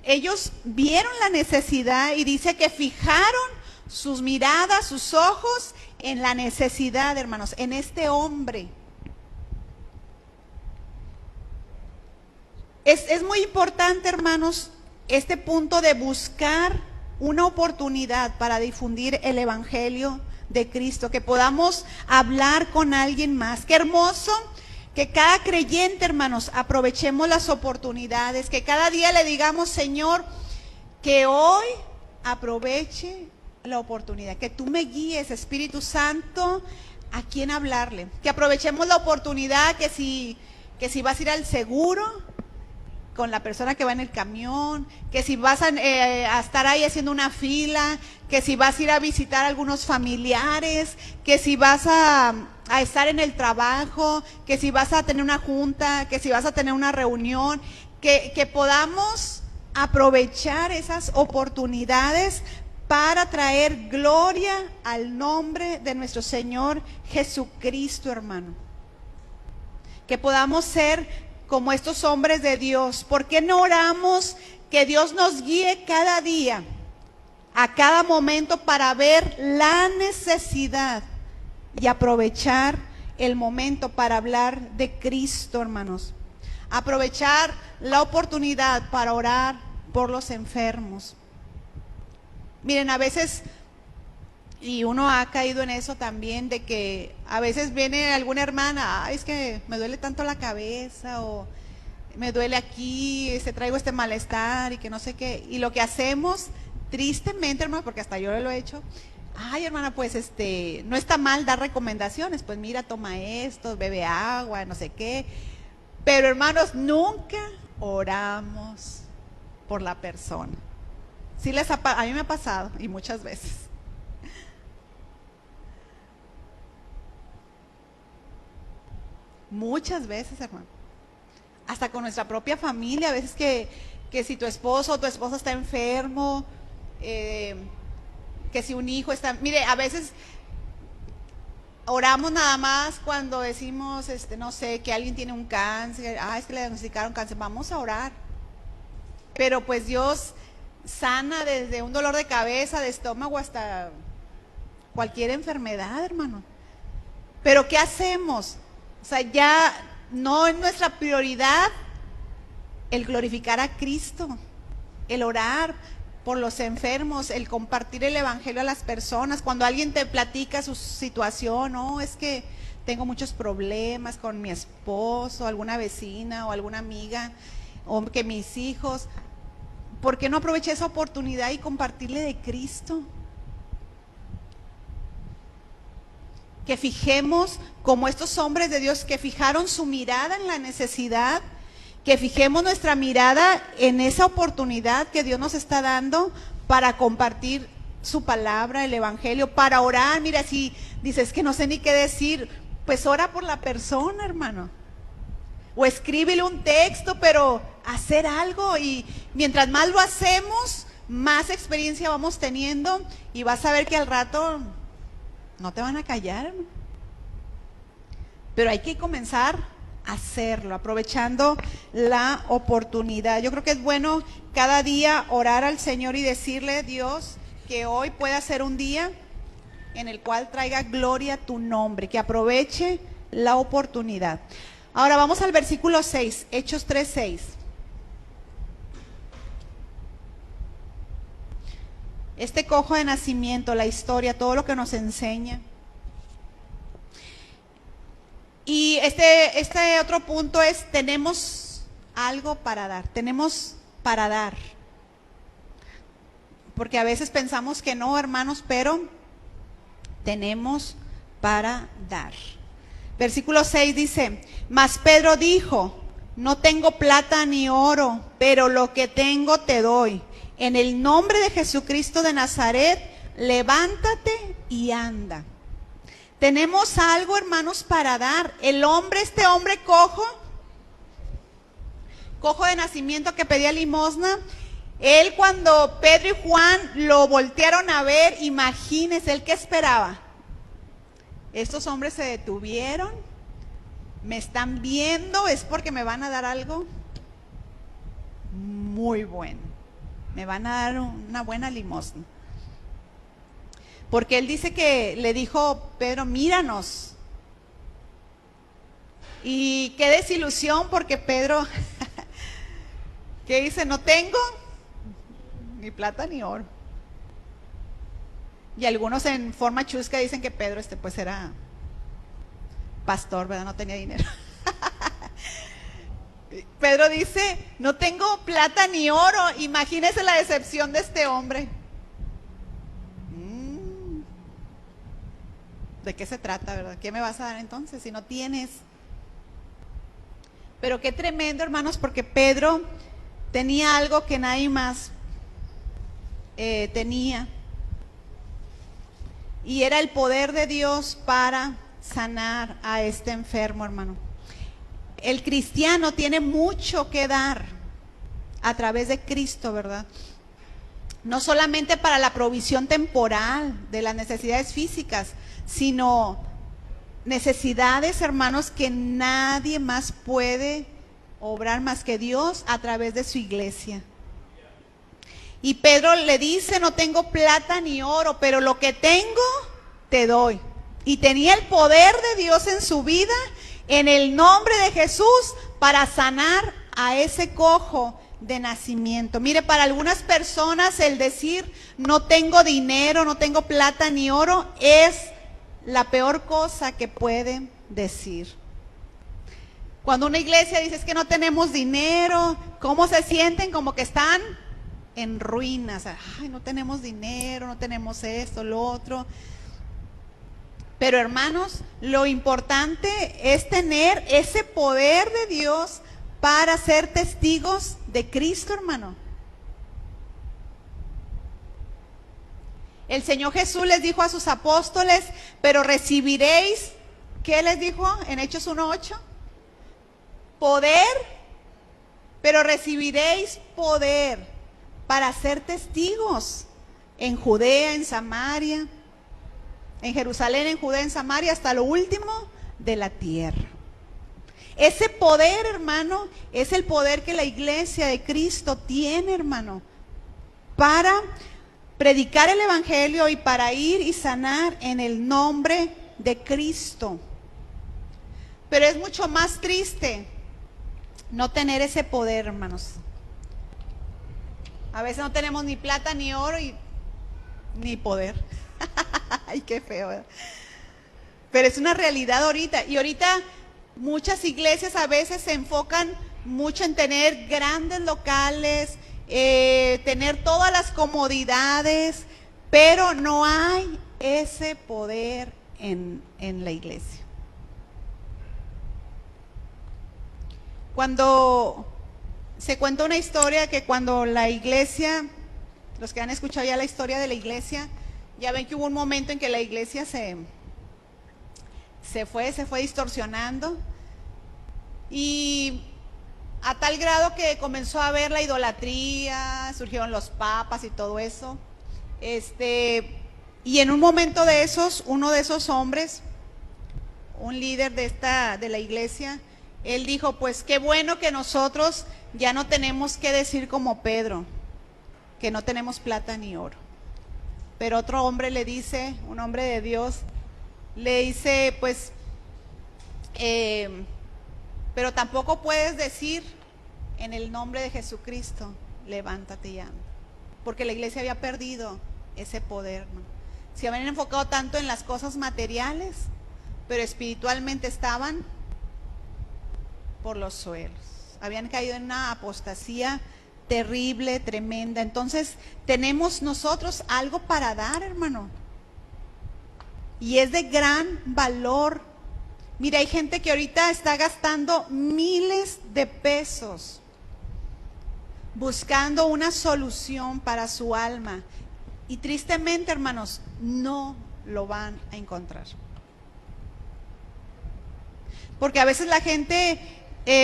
ellos vieron la necesidad y dice que fijaron sus miradas, sus ojos en la necesidad, hermanos, en este hombre. Es muy importante, hermanos, este punto de buscar una oportunidad para difundir el Evangelio de Cristo, que podamos hablar con alguien más. Qué hermoso que cada creyente, hermanos, aprovechemos las oportunidades, que cada día le digamos, Señor, que hoy aproveche la oportunidad, que tú me guíes, Espíritu Santo, a quién hablarle, que aprovechemos la oportunidad, que si vas a ir al seguro, con la persona que va en el camión, que si vas a estar ahí haciendo una fila, que si vas a ir a visitar a algunos familiares, que si vas a estar en el trabajo, que si vas a tener una junta, que si vas a tener una reunión, que podamos aprovechar esas oportunidades para traer gloria al nombre de nuestro Señor Jesucristo, hermano. Que podamos ser como estos hombres de Dios. ¿Por qué no oramos que Dios nos guíe cada día, a cada momento, para ver la necesidad y aprovechar el momento para hablar de Cristo, hermanos? Aprovechar la oportunidad para orar por los enfermos. Miren, a veces, y uno ha caído en eso también, de que a veces viene alguna hermana, ay, es que me duele tanto la cabeza, o me duele aquí, traigo este malestar y que no sé qué. Y lo que hacemos, tristemente, hermano, porque hasta yo lo he hecho, ay, hermana, pues no está mal dar recomendaciones, pues mira, toma esto, bebe agua, no sé qué. Pero, hermanos, nunca oramos por la persona. Sí a mí me ha pasado, y muchas veces. Muchas veces, hermano. Hasta con nuestra propia familia, a veces que si tu esposo o tu esposa está enfermo, que si un hijo está... Mire, a veces oramos nada más cuando decimos, no sé, que alguien tiene un cáncer, es que le diagnosticaron cáncer, vamos a orar. Pero pues Dios sana desde un dolor de cabeza, de estómago, hasta cualquier enfermedad, hermano. Pero ¿qué hacemos? O sea, ya no es nuestra prioridad el glorificar a Cristo, el orar por los enfermos, el compartir el evangelio a las personas. Cuando alguien te platica su situación, no, es que tengo muchos problemas con mi esposo, alguna vecina o alguna amiga, o que mis hijos, ¿por qué no aproveché esa oportunidad y compartirle de Cristo? Que fijemos, como estos hombres de Dios que fijaron su mirada en la necesidad, que fijemos nuestra mirada en esa oportunidad que Dios nos está dando para compartir su palabra, el evangelio, para orar. Mira, si dices que no sé ni qué decir, pues ora por la persona, hermano. O escríbele un texto, pero hacer algo, y mientras más lo hacemos, más experiencia vamos teniendo, y vas a ver que al rato no te van a callar, hermano. Pero hay que comenzar a hacerlo, aprovechando la oportunidad. Yo creo que es bueno cada día orar al Señor y decirle, Dios, que hoy pueda ser un día en el cual traiga gloria a tu nombre, que aproveche la oportunidad. Ahora vamos al versículo 6, Hechos 3:6. Este cojo de nacimiento, la historia, todo lo que nos enseña. Y este otro punto es, tenemos algo para dar, tenemos para dar. Porque a veces pensamos que no, hermanos, pero tenemos para dar. Versículo 6 dice, mas Pedro dijo, no tengo plata ni oro, pero lo que tengo te doy. En el nombre de Jesucristo de Nazaret, levántate y anda. Tenemos algo, hermanos, para dar. Este hombre cojo de nacimiento que pedía limosna, él, cuando Pedro y Juan lo voltearon a ver, imagínense, ¿él qué esperaba? Estos hombres se detuvieron, me están viendo, es porque me van a dar algo muy bueno, me van a dar una buena limosna. Porque él dice que le dijo Pedro, míranos. Y qué desilusión, porque Pedro, ¿qué dice? No tengo ni plata ni oro. Y algunos en forma chusca dicen que Pedro pues era pastor, ¿verdad? No tenía dinero. Pedro dice, no tengo plata ni oro. Imagínese la decepción de este hombre. ¿De qué se trata, verdad? ¿Qué me vas a dar entonces si no tienes? Pero qué tremendo, hermanos, porque Pedro tenía algo que nadie más tenía, y era el poder de Dios para sanar a este enfermo, hermano. El cristiano tiene mucho que dar a través de Cristo, ¿verdad? No solamente para la provisión temporal de las necesidades físicas, sino necesidades, hermanos, que nadie más puede obrar más que Dios a través de su iglesia. Y Pedro le dice, no tengo plata ni oro, pero lo que tengo te doy. Y tenía el poder de Dios en su vida, en el nombre de Jesús, para sanar a ese cojo de nacimiento. Mire, para algunas personas el decir no tengo dinero, no tengo plata ni oro, es la peor cosa que pueden decir. Cuando una iglesia dice es que no tenemos dinero, ¿cómo se sienten? Como que están en ruinas. Ay, no tenemos dinero, no tenemos esto, lo otro. Pero hermanos, lo importante es tener ese poder de Dios para ser testigos de Cristo, hermano. El Señor Jesús les dijo a sus apóstoles, pero recibiréis, ¿qué les dijo en Hechos 1:8? Poder, pero recibiréis poder para ser testigos en Judea, en Samaria, en Jerusalén, en Judea, en Samaria, hasta lo último de la tierra. Ese poder, hermano, es el poder que la iglesia de Cristo tiene, hermano, para predicar el evangelio y para ir y sanar en el nombre de Cristo. Pero es mucho más triste no tener ese poder, hermanos. A veces no tenemos ni plata, ni oro, ni poder. Ay, qué feo, ¿verdad? Pero es una realidad ahorita. Y ahorita muchas iglesias a veces se enfocan mucho en tener grandes locales, tener todas las comodidades, pero no hay ese poder en la iglesia. Cuando se cuenta una historia que cuando la iglesia, los que han escuchado ya la historia de la iglesia, ya ven que hubo un momento en que la iglesia se fue distorsionando, y a tal grado que comenzó a haber la idolatría, surgieron los papas y todo eso. Y en un momento de esos, uno de esos hombres, un líder de la iglesia, él dijo, pues qué bueno que nosotros ya no tenemos que decir como Pedro, que no tenemos plata ni oro. Pero otro hombre le dice, un hombre de Dios, le dice, pues, pero tampoco puedes decir en el nombre de Jesucristo, levántate y anda. Porque la iglesia había perdido ese poder, ¿no? Se habían enfocado tanto en las cosas materiales, pero espiritualmente estaban por los suelos. Habían caído en una apostasía terrible, tremenda. Entonces tenemos nosotros algo para dar, hermano, y es de gran valor. Mira, hay gente que ahorita está gastando miles de pesos buscando una solución para su alma, y tristemente, hermanos, no lo van a encontrar, porque a veces la gente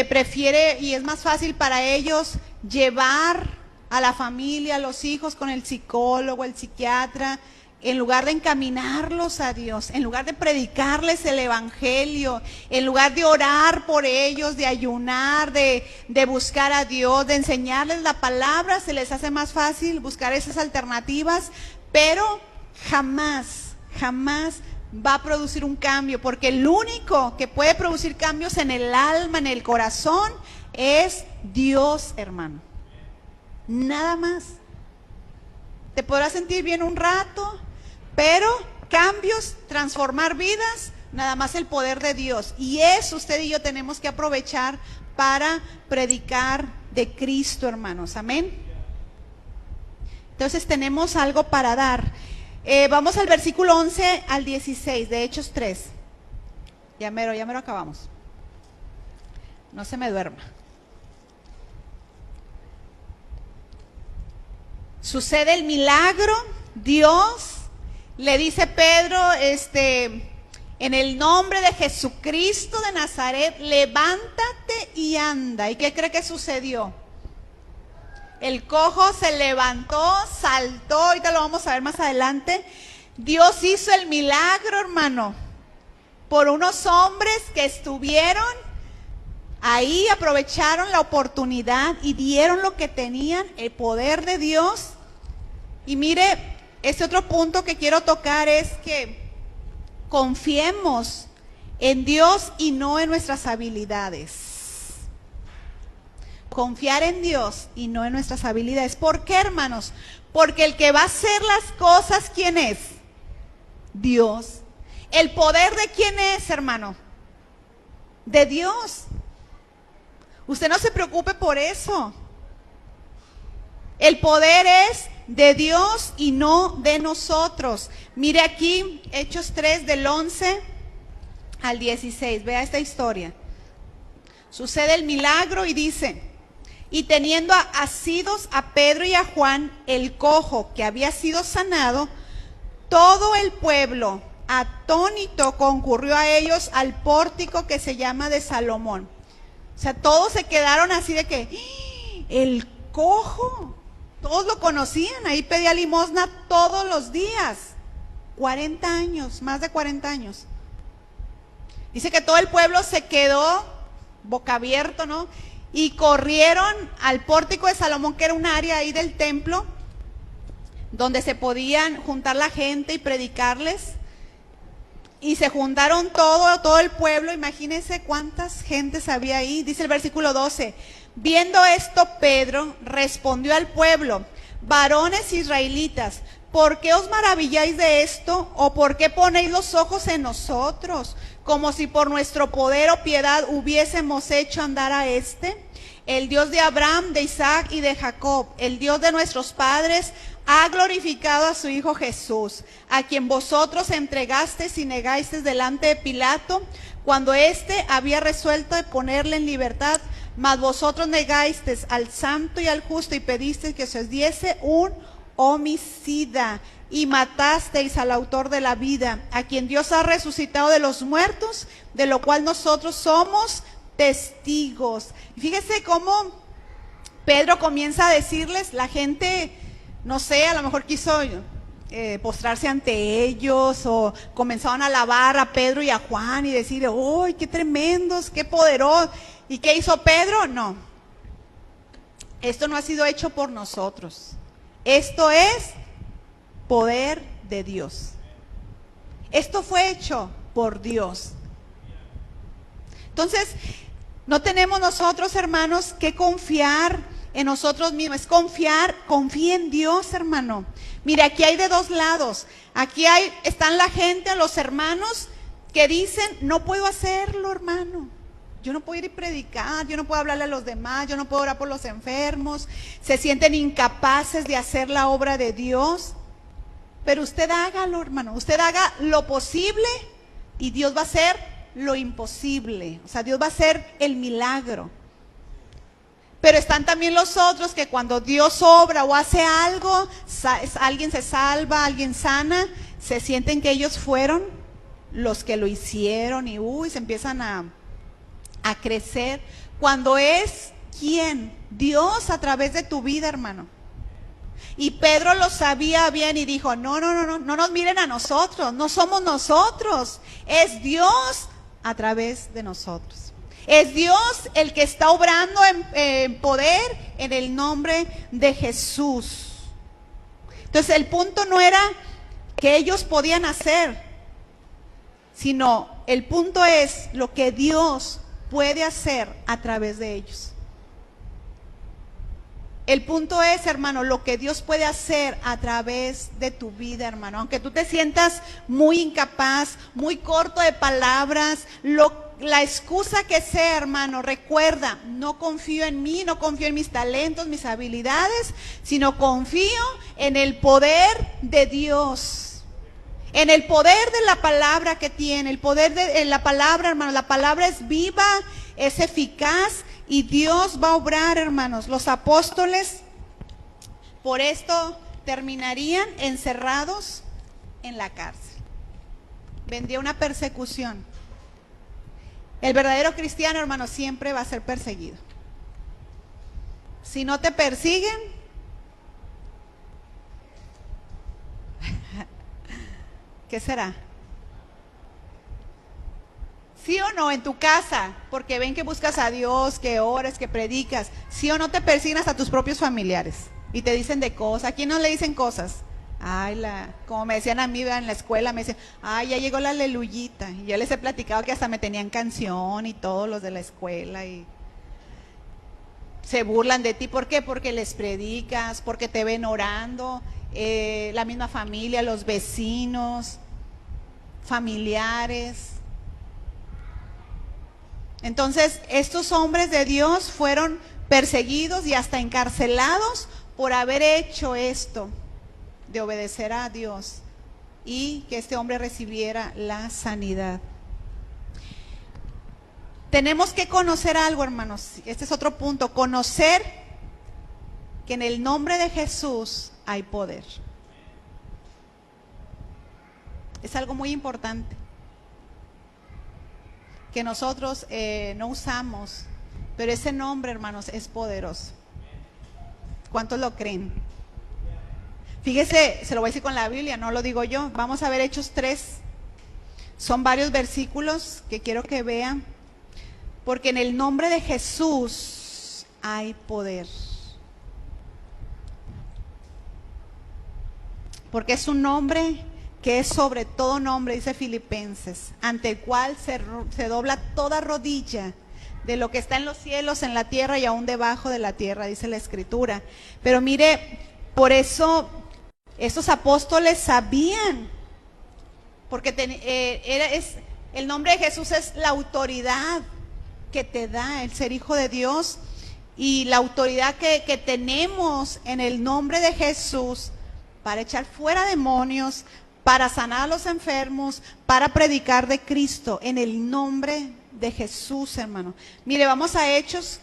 prefiere, y es más fácil para ellos, llevar a la familia, a los hijos con el psicólogo, el psiquiatra, en lugar de encaminarlos a Dios, en lugar de predicarles el evangelio, en lugar de orar por ellos, de ayunar, de buscar a Dios, de enseñarles la palabra. Se les hace más fácil buscar esas alternativas, pero jamás va a producir un cambio, porque el único que puede producir cambios en el alma, en el corazón, es Dios, hermano. Nada más. Te podrás sentir bien un rato, pero cambios, transformar vidas, nada más el poder de Dios. Y eso usted y yo tenemos que aprovechar para predicar de Cristo, hermanos. Amén. Entonces tenemos algo para dar. Vamos al versículo 11 al 16 de Hechos 3. Ya mero acabamos. No se me duerma. sucede el milagro. Dios le dice a Pedro, en el nombre de Jesucristo de Nazaret, levántate y anda. ¿Y qué cree que sucedió? El cojo se levantó, saltó, ahorita lo vamos a ver más adelante. Dios hizo el milagro, hermano, por unos hombres que estuvieron ahí, aprovecharon la oportunidad y dieron lo que tenían, el poder de Dios. Y mire, este otro punto que quiero tocar es que confiemos en Dios y no en nuestras habilidades. Confiar en Dios y no en nuestras habilidades. ¿Por qué, hermanos? Porque el que va a hacer las cosas, ¿quién es? Dios. ¿El poder de quién es, hermano? De Dios. Usted no se preocupe por eso. El poder es de Dios y no de nosotros. Mire aquí, Hechos 3 del 11 al 16. Vea esta historia. Sucede el milagro y dice: y teniendo asidos a Pedro y a Juan, el cojo que había sido sanado, todo el pueblo atónito concurrió a ellos al pórtico que se llama de Salomón. O sea, todos se quedaron así de que, el cojo, todos lo conocían, ahí pedía limosna todos los días, 40 años, más de 40 años. Dice que todo el pueblo se quedó boca abierto, ¿no? Y corrieron al pórtico de Salomón, que era un área ahí del templo, donde se podían juntar la gente y predicarles. Y se juntaron todo el pueblo. Imagínense cuántas gentes había ahí. Dice el versículo 12: viendo esto, Pedro respondió al pueblo: varones israelitas, ¿por qué os maravilláis de esto? ¿O por qué ponéis los ojos en nosotros, como si por nuestro poder o piedad hubiésemos hecho andar a este? El Dios de Abraham, de Isaac y de Jacob, el Dios de nuestros padres, ha glorificado a su Hijo Jesús, a quien vosotros entregasteis y negasteis delante de Pilato, cuando éste había resuelto de ponerle en libertad, mas vosotros negasteis al santo y al justo y pedisteis que se os diese un homicida, y matasteis al autor de la vida, a quien Dios ha resucitado de los muertos, de lo cual nosotros somos testigos. Fíjese cómo Pedro comienza a decirles, la gente, no sé, a lo mejor quiso postrarse ante ellos, o comenzaron a alabar a Pedro y a Juan y decir, ¡uy, qué tremendos, qué poderosos! ¿Y qué hizo Pedro? No, esto no ha sido hecho por nosotros, esto es poder de Dios. Esto fue hecho por Dios. Entonces, no tenemos nosotros, hermanos, que confiar en nosotros mismos. Es confía en Dios, hermano. Mire, aquí hay de dos lados. Aquí están la gente, los hermanos, que dicen, no puedo hacerlo, hermano. Yo no puedo ir y predicar, yo no puedo hablarle a los demás, yo no puedo orar por los enfermos. Se sienten incapaces de hacer la obra de Dios. Pero usted hágalo, hermano. Usted haga lo posible y Dios va a hacer lo imposible. O sea, Dios va a hacer el milagro. Pero están también los otros que cuando Dios obra o hace algo, alguien se salva, alguien sana, se sienten que ellos fueron los que lo hicieron y se empiezan a crecer. Cuando es ¿quién? Dios a través de tu vida, hermano. Y Pedro lo sabía bien y dijo, no nos miren a nosotros, no somos nosotros, es Dios a través de nosotros. Es Dios el que está obrando en poder en el nombre de Jesús. Entonces el punto no era que ellos podían hacer, sino el punto es lo que Dios puede hacer a través de ellos. El punto es, hermano, lo que Dios puede hacer a través de tu vida, hermano. Aunque tú te sientas muy incapaz, muy corto de palabras, la excusa que sea, hermano, recuerda, no confío en mí, no confío en mis talentos, mis habilidades, sino confío en el poder de Dios. En el poder de la palabra que tiene, el poder de la palabra, hermano. La palabra es viva, es eficaz. Y Dios va a obrar, hermanos. Los apóstoles, por esto terminarían encerrados en la cárcel. Vendría una persecución. El verdadero cristiano, hermano, siempre va a ser perseguido. Si no te persiguen, ¿qué será? ¿Sí o no? En tu casa, porque ven que buscas a Dios, que oras, que predicas. ¿Sí o no te persiguen hasta tus propios familiares? Y te dicen de cosas. ¿A quién no le dicen cosas? Ay, como me decían a mí en la escuela, me decían, ay, ya llegó la aleluyita. Y yo les he platicado que hasta me tenían canción y todos los de la escuela. Y se burlan de ti. ¿Por qué? Porque les predicas, porque te ven orando. La misma familia, los vecinos, familiares. Entonces, estos hombres de Dios fueron perseguidos y hasta encarcelados por haber hecho esto, de obedecer a Dios, y que este hombre recibiera la sanidad. Tenemos que conocer algo, hermanos. Este es otro punto. Conocer que en el nombre de Jesús hay poder. Es algo muy importante que nosotros no usamos, pero ese nombre, hermanos, es poderoso. ¿Cuántos lo creen? Fíjese, se lo voy a decir con la Biblia, no lo digo yo. Vamos a ver Hechos 3. Son varios versículos que quiero que vean, porque en el nombre de Jesús hay poder. Porque es un nombre que es sobre todo nombre, dice Filipenses, ante el cual se dobla toda rodilla de lo que está en los cielos, en la tierra y aún debajo de la tierra, dice la Escritura. Pero mire, por eso estos apóstoles sabían, porque el nombre de Jesús es la autoridad que te da el ser hijo de Dios, y la autoridad que tenemos en el nombre de Jesús para echar fuera demonios, para sanar a los enfermos, para predicar de Cristo, en el nombre de Jesús, hermano. Mire, vamos a Hechos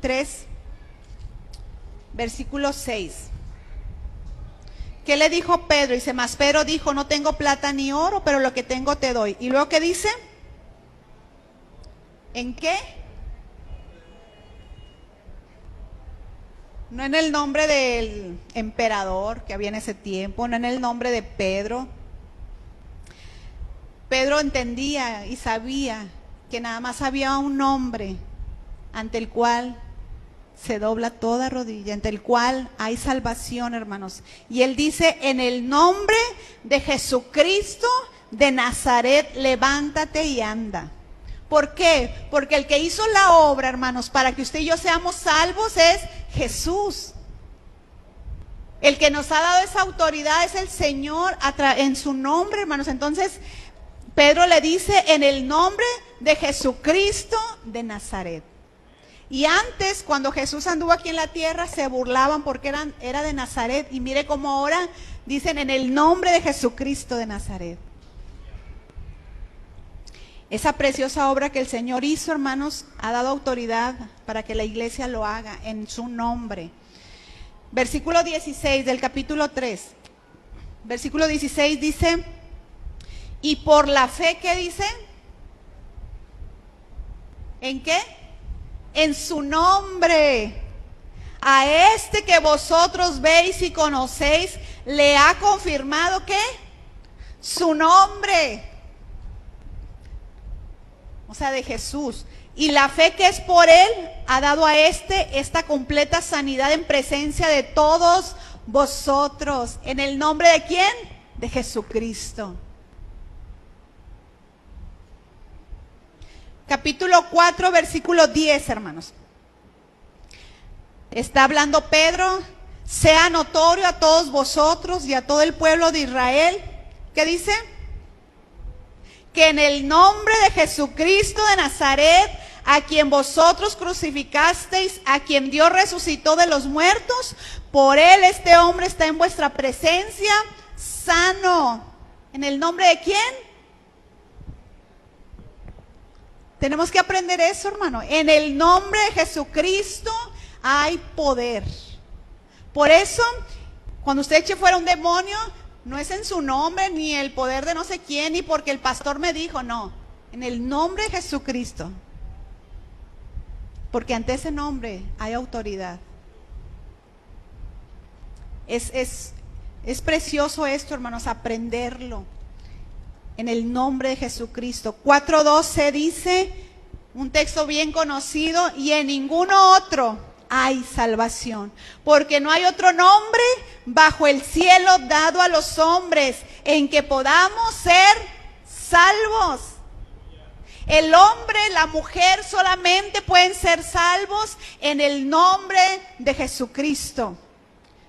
3, versículo 6. ¿Qué le dijo Pedro? Dice, mas Pedro dijo, no tengo plata ni oro, pero lo que tengo te doy. ¿Y luego qué dice? ¿En qué? No en el nombre del emperador que había en ese tiempo, no en el nombre de Pedro. Pedro entendía y sabía que nada más había un nombre ante el cual se dobla toda rodilla, ante el cual hay salvación, hermanos. Y él dice, en el nombre de Jesucristo de Nazaret, levántate y anda. ¿Por qué? Porque el que hizo la obra, hermanos, para que usted y yo seamos salvos es Jesús. El que nos ha dado esa autoridad es el Señor en su nombre, hermanos. Entonces, Pedro le dice, en el nombre de Jesucristo de Nazaret. Y antes, cuando Jesús anduvo aquí en la tierra, se burlaban porque era de Nazaret. Y mire cómo ahora dicen, en el nombre de Jesucristo de Nazaret. Esa preciosa obra que el Señor hizo, hermanos, ha dado autoridad para que la iglesia lo haga en su nombre. Versículo 16 del capítulo 3. Versículo 16 dice, y por la fe, ¿qué dice? ¿En qué? En su nombre. A este que vosotros veis y conocéis, le ha confirmado, ¿qué? Su nombre. O sea, de Jesús. Y la fe que es por él ha dado a esta completa sanidad en presencia de todos vosotros. ¿En el nombre de quién? De Jesucristo. Capítulo 4, versículo 10, hermanos. Está hablando Pedro, sea notorio a todos vosotros y a todo el pueblo de Israel. ¿Qué dice? Que en el nombre de Jesucristo de Nazaret, a quien vosotros crucificasteis, a quien Dios resucitó de los muertos, por él este hombre está en vuestra presencia sano. ¿En el nombre de quién? Tenemos que aprender eso, hermano. En el nombre de Jesucristo hay poder. Por eso, Cuando usted eche fuera un demonio, no es en su nombre, ni el poder de no sé quién, ni porque el pastor me dijo, no. En el nombre de Jesucristo. Porque ante ese nombre hay autoridad. Es precioso esto, hermanos, aprenderlo. En el nombre de Jesucristo. 4:12 dice, un texto bien conocido, y en ninguno otro hay salvación, porque no hay otro nombre bajo el cielo dado a los hombres en que podamos ser salvos. El hombre, la mujer solamente pueden ser salvos en el nombre de Jesucristo.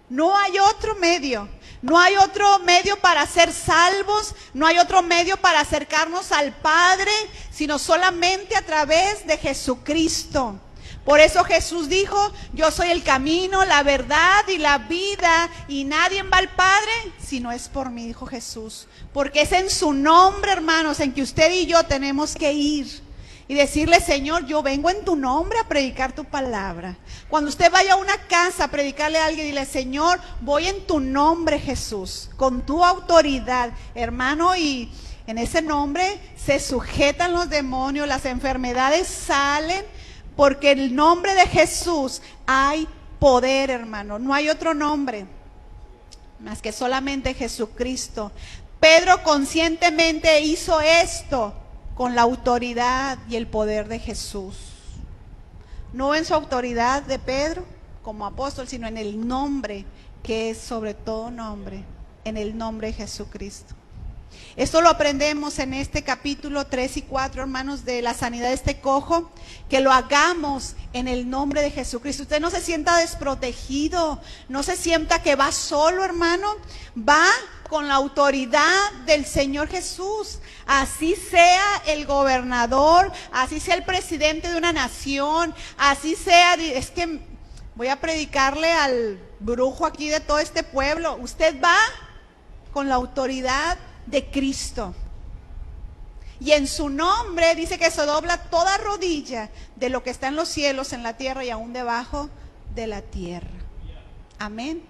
No hay otro medio. No hay otro medio para ser salvos, no hay otro medio para acercarnos al Padre, sino solamente a través de Jesucristo. Por eso Jesús dijo, yo soy el camino, la verdad y la vida, y nadie va al Padre si no es por mí, dijo Jesús. Porque es en su nombre, hermanos, en que usted y yo tenemos que ir. Y decirle, Señor, yo vengo en tu nombre a predicar tu palabra. Cuando usted vaya a una casa a predicarle a alguien, dile, Señor, voy en tu nombre, Jesús, con tu autoridad, hermano, y en ese nombre se sujetan los demonios, las enfermedades salen, porque en el nombre de Jesús hay poder, hermano. No hay otro nombre más que solamente Jesucristo. Pedro conscientemente hizo esto con la autoridad y el poder de Jesús. No en su autoridad de Pedro como apóstol, sino en el nombre que es sobre todo nombre, en el nombre de Jesucristo. Esto lo aprendemos en este capítulo 3 y 4, hermanos, de la sanidad de este cojo, que lo hagamos en el nombre de Jesucristo. Usted no se sienta desprotegido, no se sienta que va solo, hermano, va con la autoridad del Señor Jesús. Así sea el gobernador, así sea el presidente de una nación, así sea, es que voy a predicarle al brujo aquí de todo este pueblo. Usted va con la autoridad de Cristo. Y en su nombre dice que se dobla toda rodilla de lo que está en los cielos, en la tierra y aún debajo de la tierra. Amén.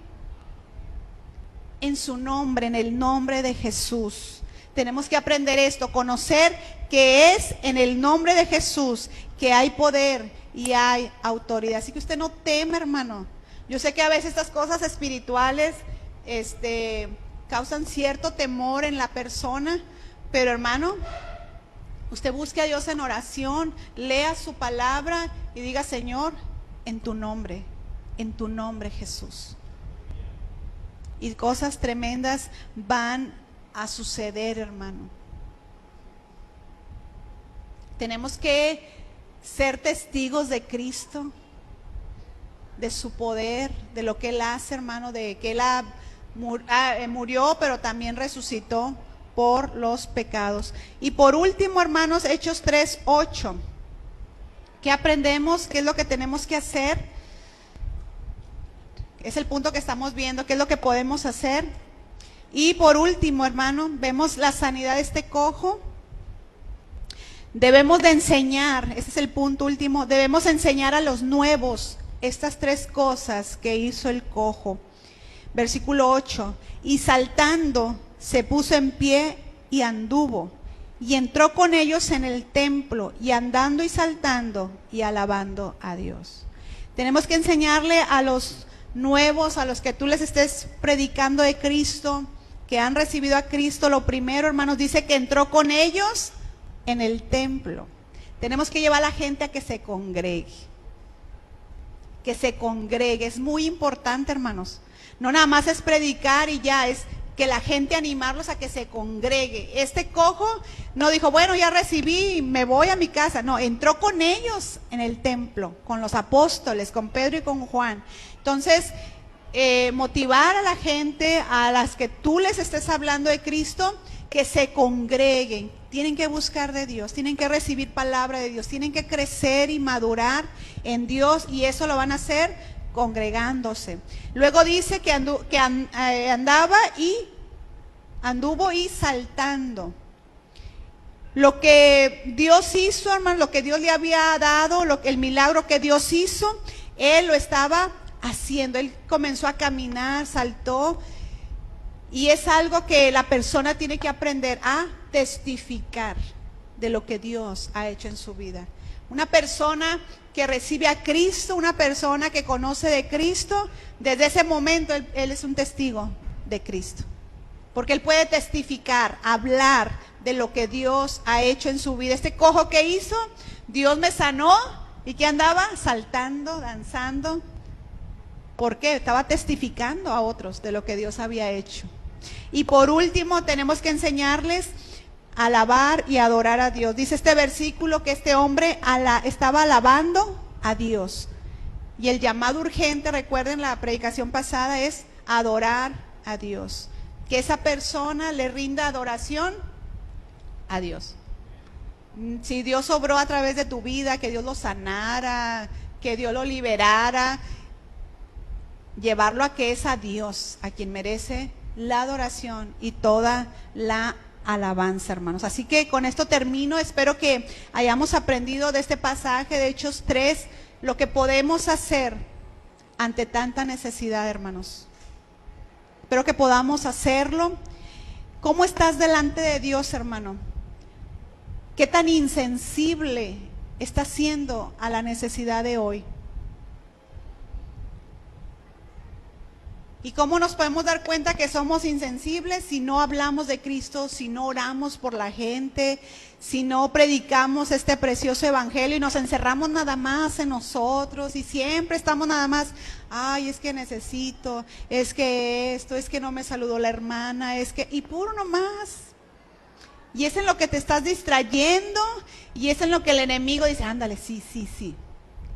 En su nombre, en el nombre de Jesús. Tenemos que aprender esto, conocer que es en el nombre de Jesús que hay poder y hay autoridad. Así que usted no teme, hermano. Yo sé que a veces estas cosas espirituales causan cierto temor en la persona, pero hermano, usted busque a Dios en oración, lea su palabra y diga, Señor, en tu nombre Jesús. Y cosas tremendas van a suceder, hermano. Tenemos que ser testigos de Cristo, de su poder, de lo que Él hace, hermano, de que Él murió, pero también resucitó por los pecados. Y por último, hermanos, Hechos 3:8. ¿Qué aprendemos? ¿Qué es lo que tenemos que hacer? Es el punto que estamos viendo, ¿qué es lo que podemos hacer? Y por último, hermano, vemos la sanidad de este cojo. Debemos de enseñar, ese es el punto último, debemos enseñar a los nuevos estas tres cosas que hizo el cojo. Versículo 8, y saltando se puso en pie y anduvo, y entró con ellos en el templo, y andando y saltando y alabando a Dios. Tenemos que enseñarle a los nuevos, a los que tú les estés predicando de Cristo, que han recibido a Cristo, lo primero, hermanos, dice que entró con ellos en el templo. Tenemos que llevar a la gente a que se congregue. Que se congregue, es muy importante, hermanos. No nada más es predicar y ya, es que la gente animarlos a que se congregue. Este cojo no dijo, bueno, ya recibí, me voy a mi casa. No, entró con ellos en el templo, con los apóstoles, con Pedro y con Juan. Entonces, motivar a la gente, a las que tú les estés hablando de Cristo, que se congreguen. Tienen que buscar de Dios, tienen que recibir palabra de Dios, tienen que crecer y madurar en Dios, y eso lo van a hacer congregándose. Luego dice que anduvo y saltando. Lo que Dios hizo, hermano, lo que Dios le había dado, el milagro que Dios hizo, él lo estaba haciendo. Él comenzó a caminar, saltó, y es algo que la persona tiene que aprender a testificar de lo que Dios ha hecho en su vida. Una persona que recibe a Cristo, una persona que conoce de Cristo, desde ese momento él es un testigo de Cristo. Porque él puede testificar, hablar de lo que Dios ha hecho en su vida. Este cojo que hizo, Dios me sanó, y que andaba saltando, danzando. ¿Por qué? Estaba testificando a otros de lo que Dios había hecho. Y por último, tenemos que enseñarles a alabar y adorar a Dios. Dice este versículo que este hombre estaba alabando a Dios. Y el llamado urgente, recuerden la predicación pasada, es adorar a Dios. Que esa persona le rinda adoración a Dios. Si Dios obró a través de tu vida, que Dios lo sanara, que Dios lo liberara, llevarlo a que es a Dios, a quien merece la adoración y toda la alabanza, hermanos. Así que con esto termino. Espero que hayamos aprendido de este pasaje de Hechos 3 lo que podemos hacer ante tanta necesidad, hermanos. Espero que podamos hacerlo. ¿Cómo estás delante de Dios, hermano? ¿Qué tan insensible estás siendo a la necesidad de hoy? ¿Y cómo nos podemos dar cuenta que somos insensibles si no hablamos de Cristo, si no oramos por la gente, si no predicamos este precioso evangelio y nos encerramos nada más en nosotros y siempre estamos nada más, ay, es que necesito, es que esto, es que no me saludó la hermana, es que, y puro nomás. Y es en lo que te estás distrayendo y es en lo que el enemigo dice, ándale, sí,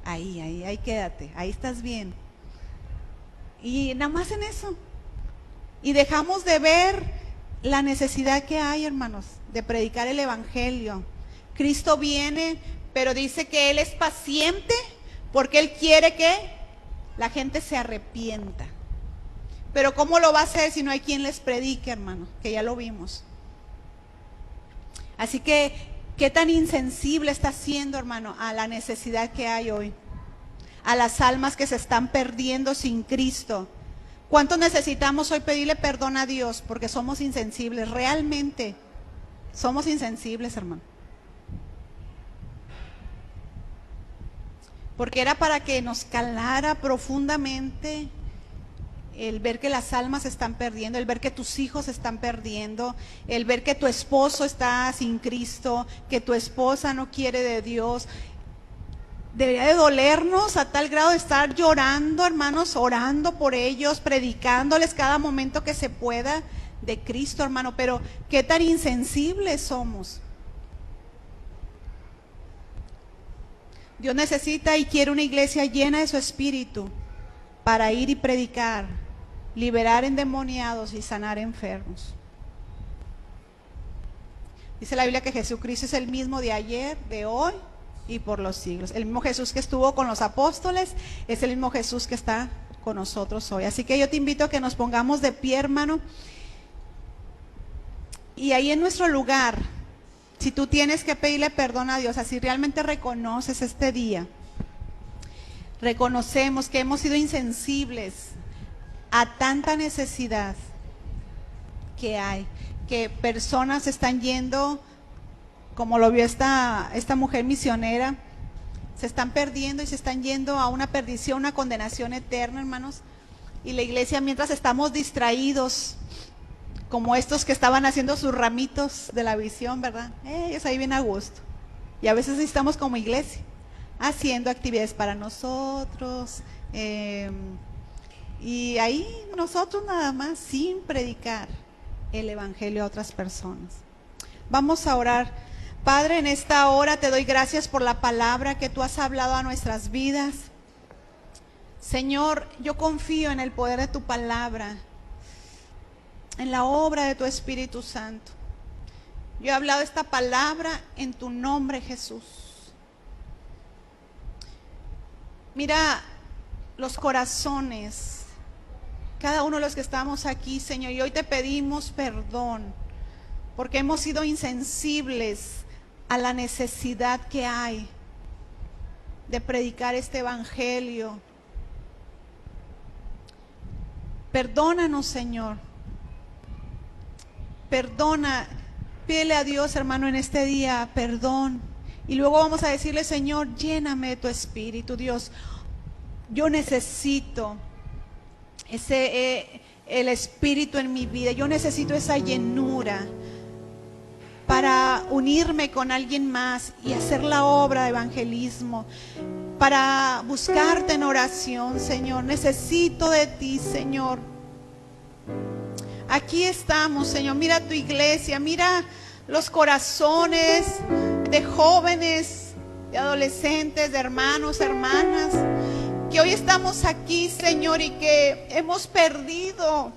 ahí quédate, ahí estás bien. Y nada más en eso. Y dejamos de ver la necesidad que hay, hermanos, de predicar el evangelio. Cristo viene, pero dice que Él es paciente porque Él quiere que la gente se arrepienta. Pero ¿cómo lo va a hacer si no hay quien les predique, hermano? Que ya lo vimos. Así que, ¿qué tan insensible está siendo, hermano, a la necesidad que hay hoy? A las almas que se están perdiendo sin Cristo. ¿Cuánto necesitamos hoy pedirle perdón a Dios? Porque somos insensibles, realmente somos insensibles, hermano. Porque era para que nos calara profundamente el ver que las almas se están perdiendo, el ver que tus hijos se están perdiendo, el ver que tu esposo está sin Cristo, que tu esposa no quiere de Dios. Debería de dolernos a tal grado de estar llorando, hermanos, orando por ellos, predicándoles cada momento que se pueda de Cristo, hermano. Pero qué tan insensibles somos. Dios necesita y quiere una iglesia llena de su espíritu para ir y predicar, liberar endemoniados y sanar enfermos. Dice la Biblia que Jesucristo es el mismo de ayer, de hoy y por los siglos. El mismo Jesús que estuvo con los apóstoles es el mismo Jesús que está con nosotros hoy. Así que yo te invito a que nos pongamos de pie, hermano. Y ahí en nuestro lugar, si tú tienes que pedirle perdón a Dios, así realmente reconoces este día, reconocemos que hemos sido insensibles a tanta necesidad que hay, que personas están yendo, como lo vio esta mujer misionera, se están perdiendo y se están yendo a una perdición, una condenación eterna, hermanos. Y la iglesia, mientras estamos distraídos, como estos que estaban haciendo sus ramitos de la visión, ¿verdad? Ellos ahí bien a gusto. Y a veces estamos como iglesia, haciendo actividades para nosotros, y ahí nosotros nada más, sin predicar el evangelio a otras personas. Vamos a orar. Padre, en esta hora te doy gracias por la palabra que tú has hablado a nuestras vidas. Señor, yo confío en el poder de tu palabra, en la obra de tu Espíritu Santo. Yo he hablado esta palabra en tu nombre, Jesús. Mira los corazones, cada uno de los que estamos aquí, Señor, y hoy te pedimos perdón porque hemos sido insensibles a la necesidad que hay de predicar este evangelio. Perdónanos, Señor. Perdona. Pídele a Dios, hermano, en este día perdón. Y luego vamos a decirle, Señor, lléname de tu espíritu, Dios. Yo necesito el espíritu en mi vida. Yo necesito esa llenura para unirme con alguien más y hacer la obra de evangelismo, para buscarte en oración, Señor. Necesito de ti, Señor. Aquí estamos, Señor. Mira tu iglesia, mira los corazones de jóvenes, de adolescentes, de hermanos, hermanas, que hoy estamos aquí, Señor, y que hemos perdido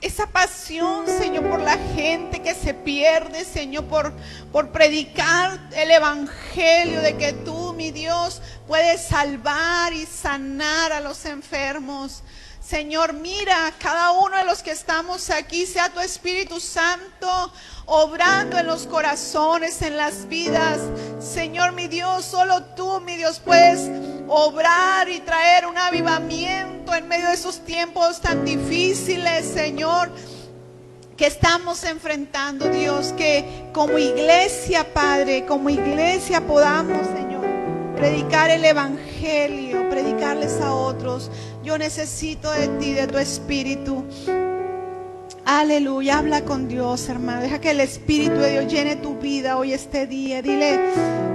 esa pasión, Señor, por la gente que se pierde, Señor, por predicar el evangelio de que tú, mi Dios, puedes salvar y sanar a los enfermos. Señor, mira a cada uno de los que estamos aquí, sea tu Espíritu Santo obrando en los corazones, en las vidas. Señor, mi Dios, solo tú, mi Dios, puedes obrar y traer un avivamiento en medio de esos tiempos tan difíciles, Señor, que estamos enfrentando, Dios. Que como iglesia, Padre, como iglesia podamos, Señor, predicar el evangelio, predicarles a otros. Yo necesito de ti, de tu espíritu. Aleluya, habla con Dios, hermano. Deja que el Espíritu de Dios llene tu vida hoy, este día. Dile,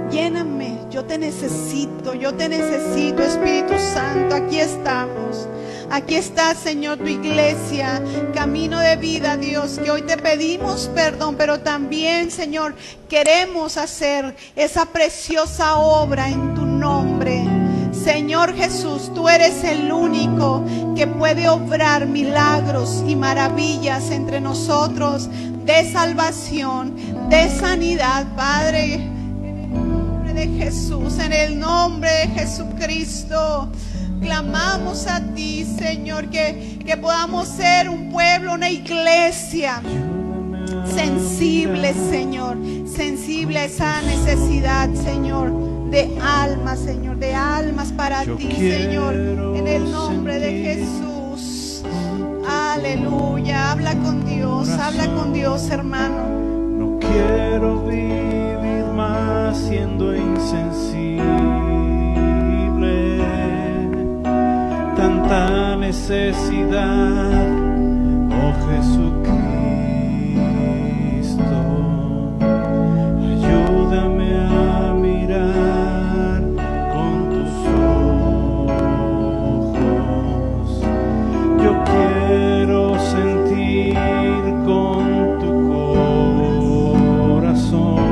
lléname, yo te necesito, Espíritu Santo. Aquí estamos. Aquí está, Señor, tu iglesia, Camino de Vida, Dios, que hoy te pedimos perdón, pero también, Señor, queremos hacer esa preciosa obra en tu nombre. Señor Jesús, tú eres el único que puede obrar milagros y maravillas entre nosotros, de salvación, de sanidad, Padre, en el nombre de Jesús, en el nombre de Jesucristo. Clamamos a ti, Señor, que podamos ser un pueblo, una iglesia sensible, Señor, sensible a esa necesidad, Señor, de almas, Señor, de almas para ti, Señor, en el nombre de Jesús. Aleluya, habla con Dios, hermano. No quiero vivir más siendo insensible. Tanta necesidad, oh Jesucristo, ayúdame a mirar con tus ojos. Yo quiero sentir con tu corazón.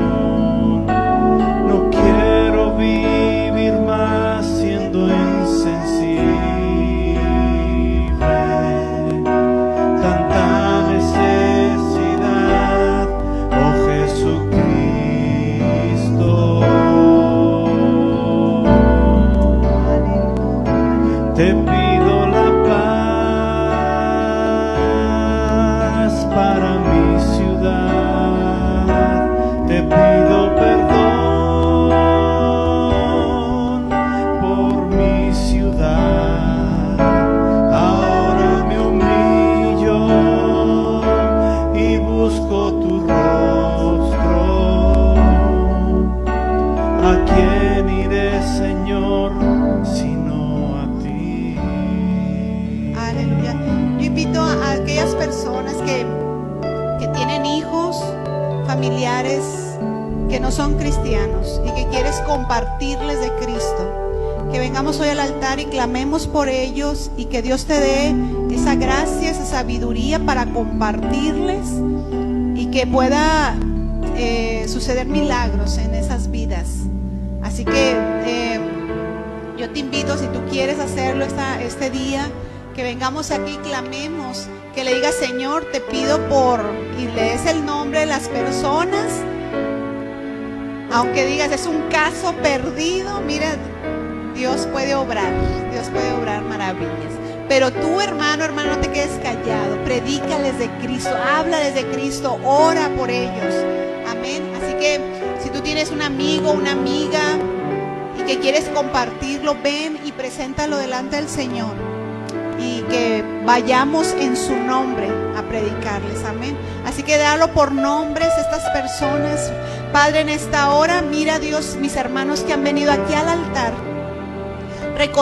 No quiero vivir más siendo insensible. Te pido la paz para mi ciudad. Te pido perdón por mi ciudad. Ahora me humillo y busco tu rostro. ¿A quién iré, Señor, sino a aquellas personas que tienen hijos, familiares que no son cristianos y que quieres compartirles de Cristo? Que vengamos hoy al altar y clamemos por ellos, y que Dios te dé esa gracia, esa sabiduría para compartirles, y que pueda suceder milagros en esas vidas. Así que yo te invito, si tú quieres hacerlo este día, que vengamos aquí, clamemos, que le digas, Señor, te pido y le des el nombre de las personas, aunque digas es un caso perdido. Mira, Dios puede obrar maravillas. Pero tú, hermano, no te quedes callado, predícales de Cristo, háblales de Cristo, ora por ellos, amén. Así que si tú tienes un amigo, una amiga y que quieres compartirlo, ven y preséntalo delante del Señor. Y que vayamos en su nombre a predicarles, amén. Así que dalo por nombres estas personas, Padre, en esta hora. Mira, Dios, mis hermanos que han venido aquí al altar, reconoce